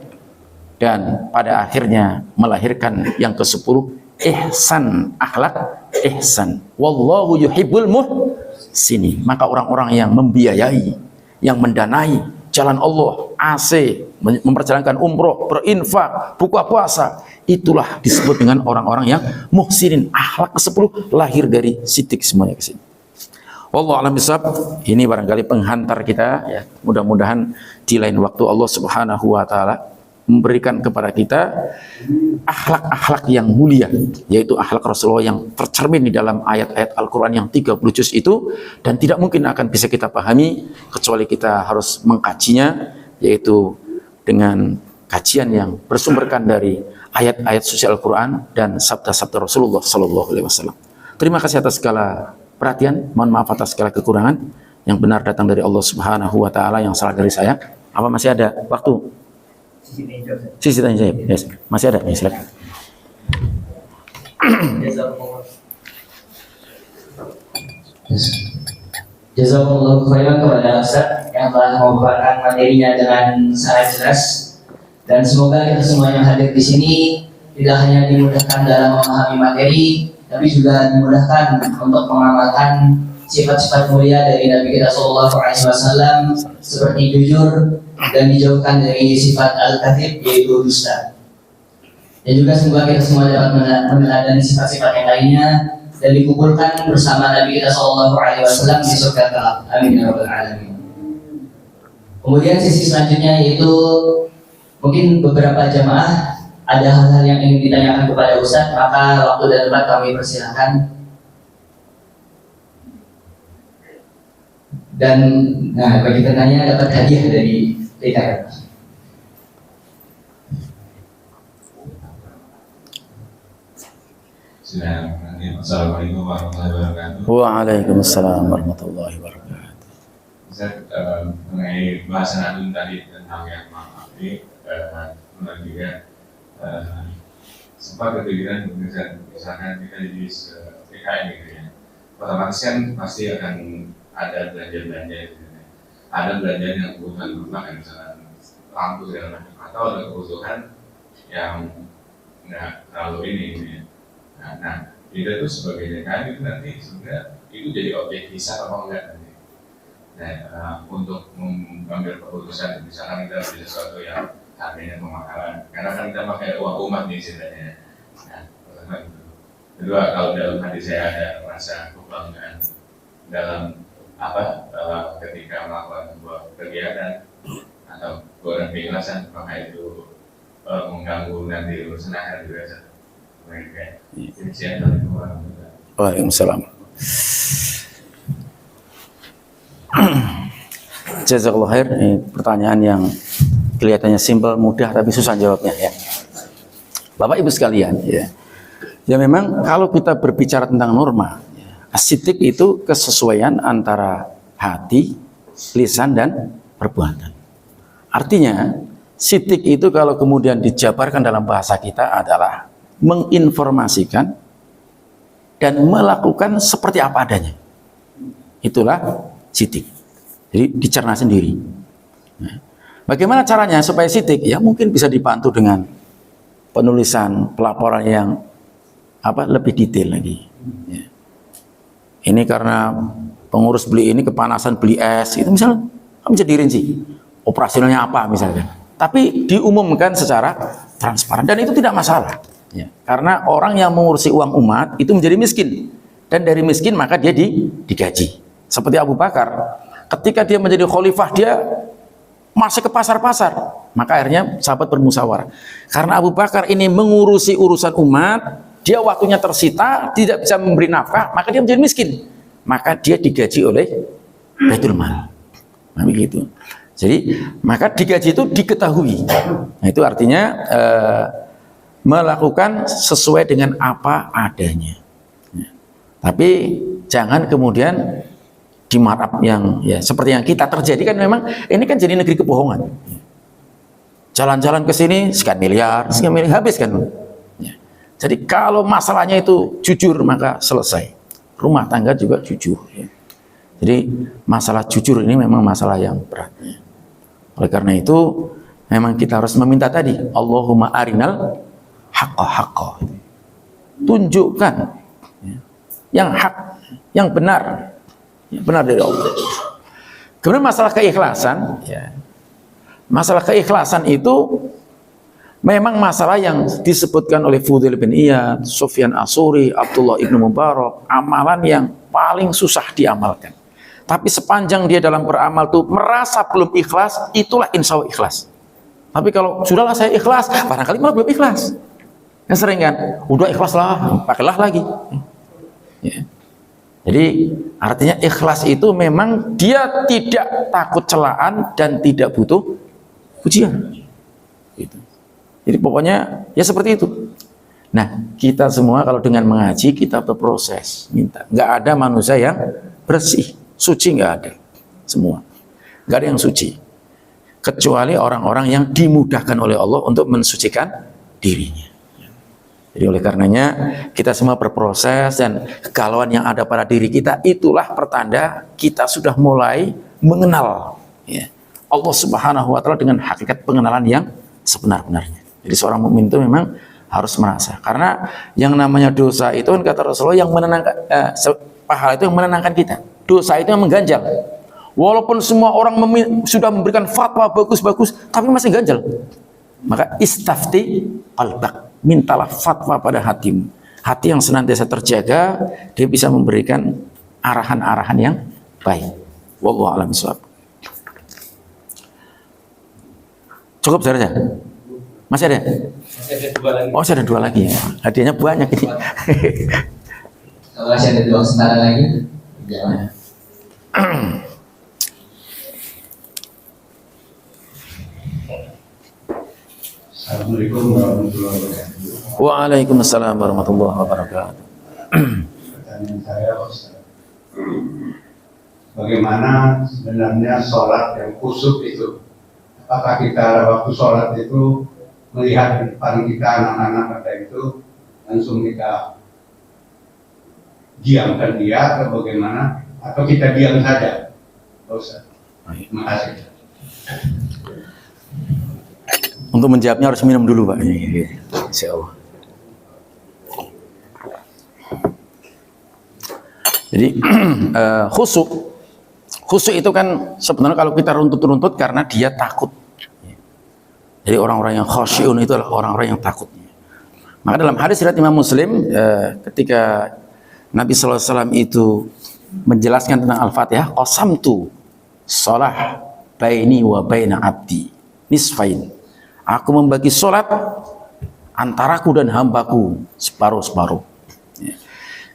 B: Dan pada akhirnya melahirkan yang ke-10, ihsan, akhlak ihsan. Wallahu yuhibbul muhsinin. Maka orang-orang yang membiayai, yang mendanai jalan Allah, AC, memperjalankan umroh, berinfak, buka puasa, itulah disebut dengan orang-orang yang muhsinin. Akhlak ke-10 lahir dari sidik semuanya ke sini. Wallahu a'lam bishawab. Ini barangkali penghantar kita ya. Mudah-mudahan di lain waktu Allah Subhanahu wa taala memberikan kepada kita akhlak-akhlak yang mulia, yaitu akhlak Rasulullah yang tercermin di dalam ayat-ayat Al-Quran yang 30 juz itu, dan tidak mungkin akan bisa kita pahami kecuali kita harus mengkajinya, yaitu dengan kajian yang bersumberkan dari ayat-ayat suci Al-Quran dan sabda-sabda Rasulullah Sallallahu Alaihi Wasallam. Terima kasih atas segala perhatian, mohon maaf atas segala kekurangan. Yang benar datang dari Allah Subhanahu wa taala, yang salah dari saya. Apa masih ada waktu? Sisi tanya saya, yes. Masih ada, ya, silakan.
C: Jazakumullah khairan kepada Ustaz yang telah memaparkan materinya dengan sangat jelas, dan semoga kita semua yang hadir di sini tidak hanya dimudahkan dalam memahami materi, tapi juga dimudahkan untuk mengamalkan sifat-sifat mulia dari Nabi kita Shallallahu Alaihi Wasallam seperti jujur dan dijauhkan dari sifat al-kadzib yaitu dusta. Dan juga semoga kita semua dapat meneladani sifat-sifat yang lainnya dan dikumpulkan bersama Nabi kita Shallallahu Alaihi Wasallam di surga kelak. Amin ya rabbal alamin. Kemudian sisi selanjutnya yaitu mungkin beberapa jamaah ada hal-hal yang ingin ditanyakan kepada Ustaz, maka waktu dan tempat kami persilahkan. Dan bagi penanya dapat hadiah dari TKR.
D: Assalamualaikum warahmatullahi wabarakatuh.
B: Waalaikumsalam warahmatullahi wabarakatuh.
D: Ustaz, mengenai bahasan antum tadi tentang yang mengakui, kemudian juga sempat kepikiran misalkan kita jadi PKN gitu ya, otomatis kan pasti akan ada belanja-belanja gitu ya. Ada belanja yang kebutuhan rumah kan, misalkan lampu segala macam, atau ada kebutuhan yang nggak terlalu ini gitu ya. Nah, kita tuh sebagai DKM itu nanti sebenarnya itu jadi objek hisab apa enggak nanti. Nah, untuk mengambil keputusan misalkan kita beli sesuatu yang harganya pemakaran, karena kan kita pakai uang umat nih istilahnya. Nah, pertama itu. Kedua, kalau dalam hati saya ada rasa kebanggaan dalam ketika melakukan sebuah kegiatan atau kurang keikhlasan, maka itu mengganggu nanti urusan akhir juga.
B: Waalaikumsalam. Jazakallah khair. Ini pertanyaan yang kelihatannya simpel, mudah, tapi susah jawabnya ya. Bapak Ibu sekalian, ya memang kalau kita berbicara tentang norma, asidik itu kesesuaian antara hati, lisan, dan perbuatan. Artinya, sidik itu kalau kemudian dijabarkan dalam bahasa kita adalah menginformasikan dan melakukan seperti apa adanya. Itulah sidik. Jadi dicerna sendiri. Bagaimana caranya supaya sidik? Ya mungkin bisa dibantu dengan penulisan pelaporan yang lebih detail lagi. Ya. Ini karena pengurus beli ini kepanasan beli es, itu misalnya kamu bisa dirinci operasionalnya apa misalnya. Tapi diumumkan secara transparan dan itu tidak masalah. Ya. Karena orang yang mengurusi uang umat itu menjadi miskin dan dari miskin maka dia digaji. Seperti Abu Bakar, ketika dia menjadi khalifah dia masih ke pasar-pasar, maka akhirnya sahabat bermusyawarah. Karena Abu Bakar ini mengurusi urusan umat, dia waktunya tersita, tidak bisa memberi nafkah, maka dia menjadi miskin. Maka dia digaji oleh Baitul Mal. Nah, begitu. Jadi, maka digaji itu diketahui. Nah, itu artinya melakukan sesuai dengan apa adanya. Tapi jangan kemudian di markup yang ya seperti yang kita terjadi kan memang ini kan jadi negeri kebohongan. Jalan-jalan ke sini sekian miliar habis kan. Ya. Jadi kalau masalahnya itu jujur maka selesai. Rumah tangga juga jujur. Ya. Jadi masalah jujur ini memang masalah yang berat. Ya. Oleh karena itu memang kita harus meminta tadi Allahumma arinal haqqa. Tunjukkan ya, yang hak, yang benar. Ya, benar dari Allah. Kemudian masalah keikhlasan, ya. Masalah keikhlasan itu memang masalah yang disebutkan oleh Fudail bin Iyad, Sufyan As-Suri, Abdullah ibnu Mubarak, amalan yang paling susah diamalkan. Tapi sepanjang dia dalam beramal tuh merasa belum ikhlas, itulah insya Allah ikhlas. Tapi kalau sudahlah saya ikhlas, barangkali malah belum ikhlas. Yang sering kan, udah ikhlas lah, pakailah lagi. Ya. Jadi artinya ikhlas itu memang dia tidak takut celaan dan tidak butuh pujian. Gitu. Jadi pokoknya ya seperti itu. Nah kita semua kalau dengan mengaji kita berproses minta. Nggak ada manusia yang bersih, suci nggak ada. Semua nggak ada yang suci. Kecuali orang-orang yang dimudahkan oleh Allah untuk mensucikan dirinya. Jadi oleh karenanya kita semua berproses dan kegalauan yang ada pada diri kita itulah pertanda kita sudah mulai mengenal ya, Allah Subhanahu wa taala dengan hakikat pengenalan yang sebenar-benarnya. Jadi seorang mukmin itu memang harus merasa karena yang namanya dosa itu kan kata Rasulullah yang menenangkan pahala itu yang menenangkan kita. Dosa itu yang mengganjal. Walaupun semua orang sudah memberikan fatwa bagus-bagus tapi masih ganjal. Maka istafti qalbak. Mintalah fatwa pada hatimu. Hati yang senantiasa terjaga, dia bisa memberikan arahan-arahan yang baik. Wallahu a'lam bishawab. Cukup saja? Masih ada?
C: Masih ada 2 lagi.
B: Oh, masih ada 2 lagi. Hadiahnya banyak ini.
C: Kalau masih ada 2 sementara lagi, jangan.
E: Assalamualaikum warahmatullahi wabarakatuh.
B: Waalaikumsalam warahmatullahi wabarakatuh.
E: Pertanyaan saya, Ustaz, bagaimana sebenarnya sholat yang khusyuk itu? Apakah kita waktu sholat itu melihat di depan kita anak-anak ada itu langsung kita diamkan dia atau bagaimana? Atau kita diam saja? Ustaz, terima kasih.
B: Untuk menjawabnya harus minum dulu Pak. Insya Allah. Jadi khusyuk itu kan sebenarnya kalau kita runtut-runtut karena dia takut. Jadi orang-orang yang khusyun itu adalah orang-orang yang takut. Maka dalam hadis riwayat Imam Muslim ketika Nabi SAW itu menjelaskan tentang Al-Fatihah, qasamtu shalah baini wa baina abdi nisfain. Aku membagi sholat antaraku dan hambaku separuh-separuh.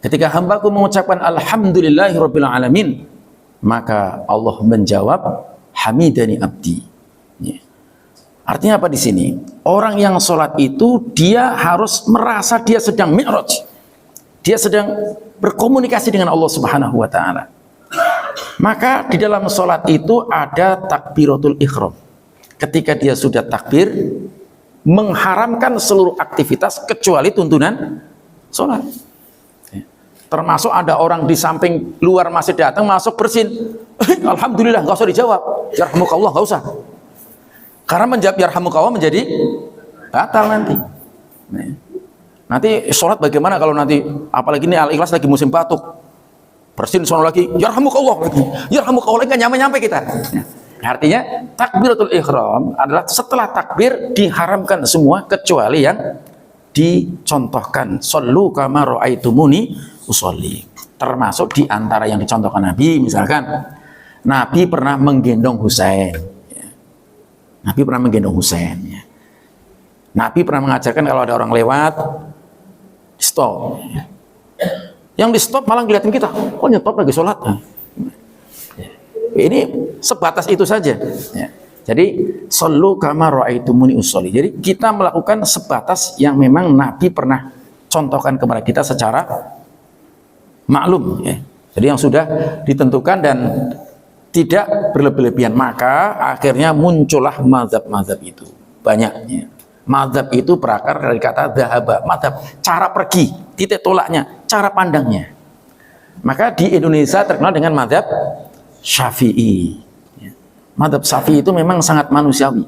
B: Ketika hambaku mengucapkan alhamdulillahirabbil alamin, maka Allah menjawab hamidani abdi. Artinya apa di sini? Orang yang sholat itu dia harus merasa dia sedang mi'raj. Dia sedang berkomunikasi dengan Allah Subhanahu wa taala. Maka di dalam sholat itu ada takbiratul ihram. Ketika dia sudah takbir, mengharamkan seluruh aktivitas kecuali tuntunan sholat. Termasuk ada orang di samping luar masih datang, masuk bersin. Alhamdulillah, nggak usah dijawab. Yarhamukallah, nggak usah. Karena menjawab yarhamukallah menjadi batal nanti. Nanti sholat bagaimana kalau nanti, apalagi ini Al-Ikhlas lagi musim batuk, bersin sono lagi, yarhamukallah lagi, yarhamukallah, nggak nyampe-nyampe kita. Artinya takbiratul ihram adalah setelah takbir diharamkan semua kecuali yang dicontohkan. Shollu kama ra'aitumuni usolli. Termasuk di antara yang dicontohkan Nabi, misalkan Nabi pernah menggendong Husain. Nabi pernah menggendong Husain. Nabi pernah mengajarkan kalau ada orang lewat, stop. Yang di stop malah ngeliatin kita, kok nyetop lagi sholat? Ini sebatas itu saja. Jadi shollu kama ra'aitumuni usolli. Jadi kita melakukan sebatas yang memang Nabi pernah contohkan kepada kita secara maklum. Jadi yang sudah ditentukan dan tidak berlebih-lebihan. Maka akhirnya muncullah mazhab-mazhab itu. Banyaknya. Mazhab itu berakar dari kata dhahaba. Mazhab, cara pergi, titik tolaknya, cara pandangnya. Maka di Indonesia terkenal dengan mazhab Syafi'i. Mazhab Syafi'i itu memang sangat manusiawi.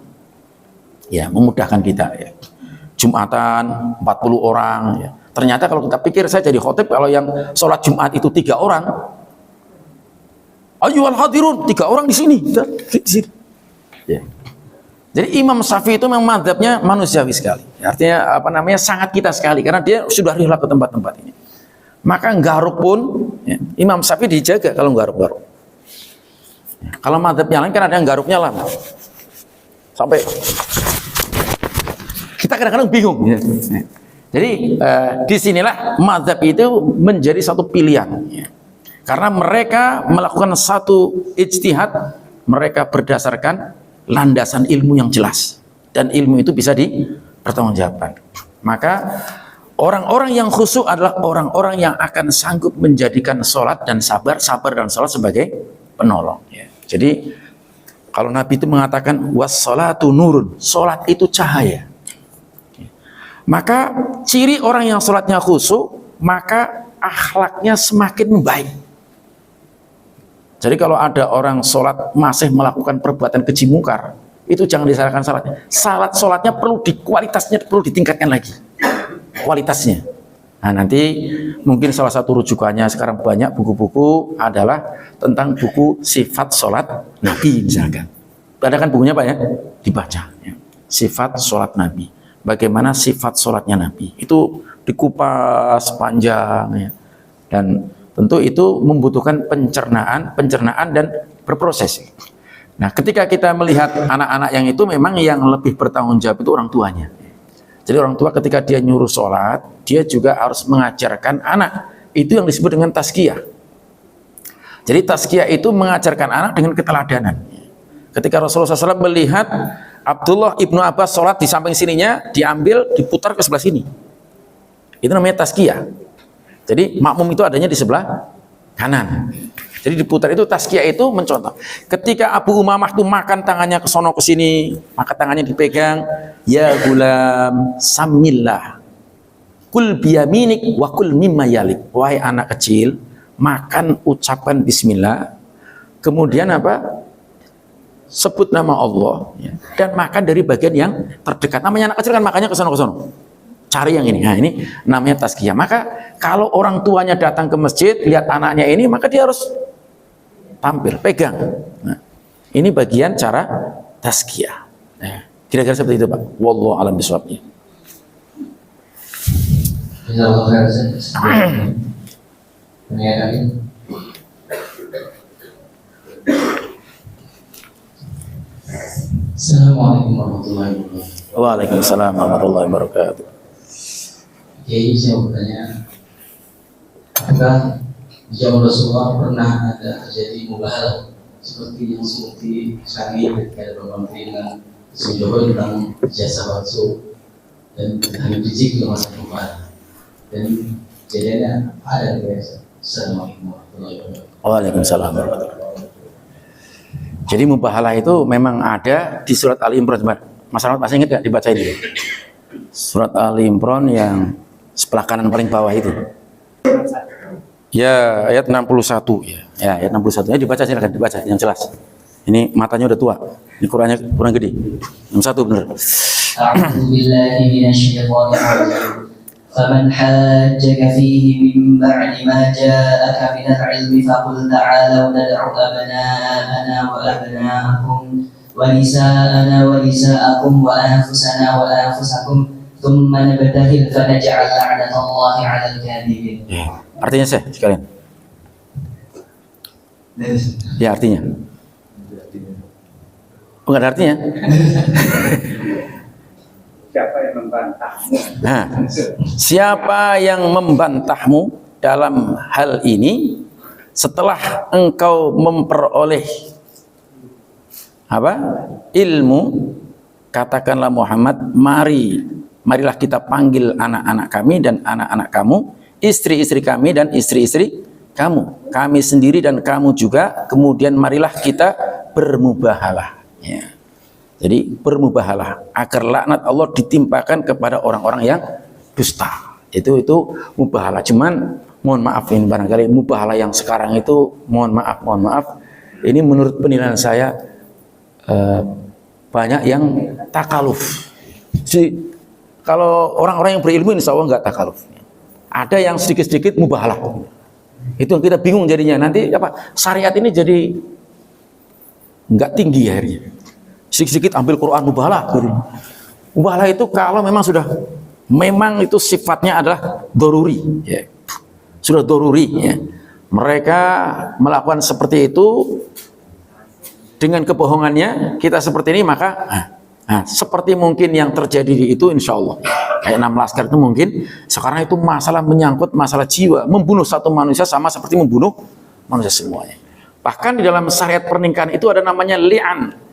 B: Ya, memudahkan kita ya. Jumatan 40 orang ya. Ternyata kalau kita pikir, saya jadi khotib kalau yang sholat Jumat itu 3 orang. Ayyuhal hadirun, 3 orang di sini. Ya. Jadi Imam Syafi'i itu memang mazhabnya manusiawi sekali. Artinya apa namanya, sangat kita sekali karena dia sudah rihlah ke tempat-tempat ini. Maka nggaruk pun ya, Imam Syafi'i dijaga kalau nggaruk-garuk. Ya, kalau mazhab yang lain kan ada yang garuknya lama. Sampai kita kadang-kadang bingung ya. Jadi disinilah mazhab itu menjadi satu pilihan ya. Karena mereka melakukan satu ijtihad, mereka berdasarkan landasan ilmu yang jelas dan ilmu itu bisa dipertanggungjawabkan. Maka orang-orang yang khusyuk adalah orang-orang yang akan sanggup menjadikan sholat dan sabar dan sholat sebagai penolong ya. Jadi kalau Nabi itu mengatakan was-sholatu nurun, sholat itu cahaya. Maka ciri orang yang sholatnya khusyuk, maka akhlaknya semakin membaik. Jadi kalau ada orang sholat masih melakukan perbuatan keji mungkar, itu jangan disalahkan salatnya. Sholatnya perlu kualitasnya perlu ditingkatkan lagi, kualitasnya. Nah nanti mungkin salah satu rujukannya sekarang banyak buku-buku adalah tentang buku sifat sholat Nabi misalkan. Ada kan bukunya Pak ya, dibaca. Ya. Sifat sholat Nabi. Bagaimana sifat sholatnya Nabi itu dikupas panjang ya. Dan tentu itu membutuhkan pencernaan dan berproses. Nah ketika kita melihat anak-anak yang itu memang yang lebih bertanggung jawab itu orang tuanya. Jadi orang tua ketika dia nyuruh sholat, dia juga harus mengajarkan anak. Itu yang disebut dengan tazkiyah. Jadi tazkiyah itu mengajarkan anak dengan keteladanan. Ketika Rasulullah SAW melihat Abdullah ibnu Abbas sholat di samping sininya, diambil, diputar ke sebelah sini. Itu namanya tazkiyah. Jadi makmum itu adanya di sebelah kanan. Jadi diputar itu tazkiyah itu mencontoh. Ketika Abu Umamah itu makan tangannya ke sono ke sini, maka tangannya dipegang, ya gulam samillah. Kul biyaminik wa kul mimma yalik. Wahai anak kecil, makan ucapan bismillah. Kemudian apa? Sebut nama Allah ya, dan makan dari bagian yang terdekat. Namanya anak kecil kan makannya ke sono. Cari yang ini. Nah, ini namanya tazkiyah. Maka kalau orang tuanya datang ke masjid, lihat anaknya ini, maka dia harus tampil, pegang. Nah, ini bagian cara tazkiyah. Nah, kira-kira seperti itu, Pak. Wallahu a'lam bishawab.
C: Assalamualaikum warahmatullahi wabarakatuh.
B: Waalaikumsalam warahmatullahi wabarakatuh.
C: Jadi saya mau bertanya, apakah di zaman Rasulullah pernah ada terjadi mubahalah seperti yang sekarang ini ketika ada Bapak Menteri dengan Jokowi tentang jasa palsu dan Habib Rizik juga masuk mubahalah dan kejadiannya ada di biasa. Assalamualaikum warahmatullahi wabarakatuh.
B: Waalaikumsalam warahmatullahi wabarakatuh. Jadi mubahalah itu memang ada di surat Ali Imran. Mas Rahmat masih ingat nggak dibaca ini? Surat Ali Imran yang sebelah kanan paling bawah itu. Ya, ayat 61 ya. Ya, ayat 61 nya dibaca, silakan dibaca yang jelas. Ini matanya udah tua. Ini Qurannya kurang gede. Yang satu bener.
C: أعوذ بالله من الشيطان الرجيم فمن حاجك فيه من بعد ما جاءك من العلم فقل تعالوا ندع أبناءنا وأبناءكم ونساءنا ونساءكم وأنفسنا وأنفسكم ثم نبتهل فنجعل لعنة الله على الكاذبين.
B: Artinya saya sekalian. Ya artinya. Enggak ada artinya.
E: Siapa yang membantahmu?
B: Nah, siapa yang membantahmu dalam hal ini setelah engkau memperoleh apa? Ilmu, katakanlah Muhammad, marilah kita panggil anak-anak kami dan anak-anak kamu, istri-istri kami dan istri-istri kamu, kami sendiri dan kamu juga, kemudian marilah kita bermubahalah. Ya. Jadi bermubahalah agar laknat Allah ditimpakan kepada orang-orang yang dusta. Itu mubahalah. Cuman mohon maaf ini barangkali mubahalah yang sekarang itu mohon maaf. Ini menurut penilaian saya banyak yang takaluf. Jadi kalau orang-orang yang berilmu insya Allah nggak takaluf. Ada yang sedikit-sedikit mubahalah. Itu yang kita bingung jadinya. Nanti apa syariat ini jadi nggak tinggi akhirnya. Sedikit-sedikit ambil Quran mubahalah. Mubahalah itu kalau memang itu sifatnya adalah doruri, ya. Sudah doruri, ya. Mereka melakukan seperti itu dengan kebohongannya, kita seperti ini maka seperti mungkin yang terjadi itu insya Allah. Kayak 6 laskar itu mungkin sekarang itu masalah menyangkut masalah jiwa, membunuh satu manusia sama seperti membunuh manusia semuanya. Bahkan di dalam syariat pernikahan itu ada namanya li'an.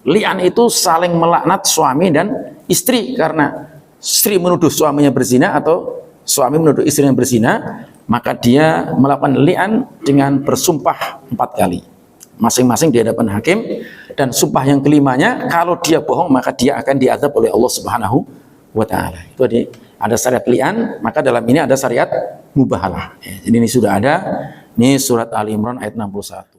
B: Li'an itu saling melaknat suami dan istri karena istri menuduh suaminya berzina atau suami menuduh istrinya berzina, maka dia melakukan li'an dengan bersumpah 4 kali masing-masing di hadapan hakim, dan sumpah yang kelimanya kalau dia bohong maka dia akan diazab oleh Allah Subhanahu wa taala. Itu ada syariat li'an, maka dalam ini ada syariat mubahalah. Jadi ini sudah ada, ini surat Ali Imran ayat 61.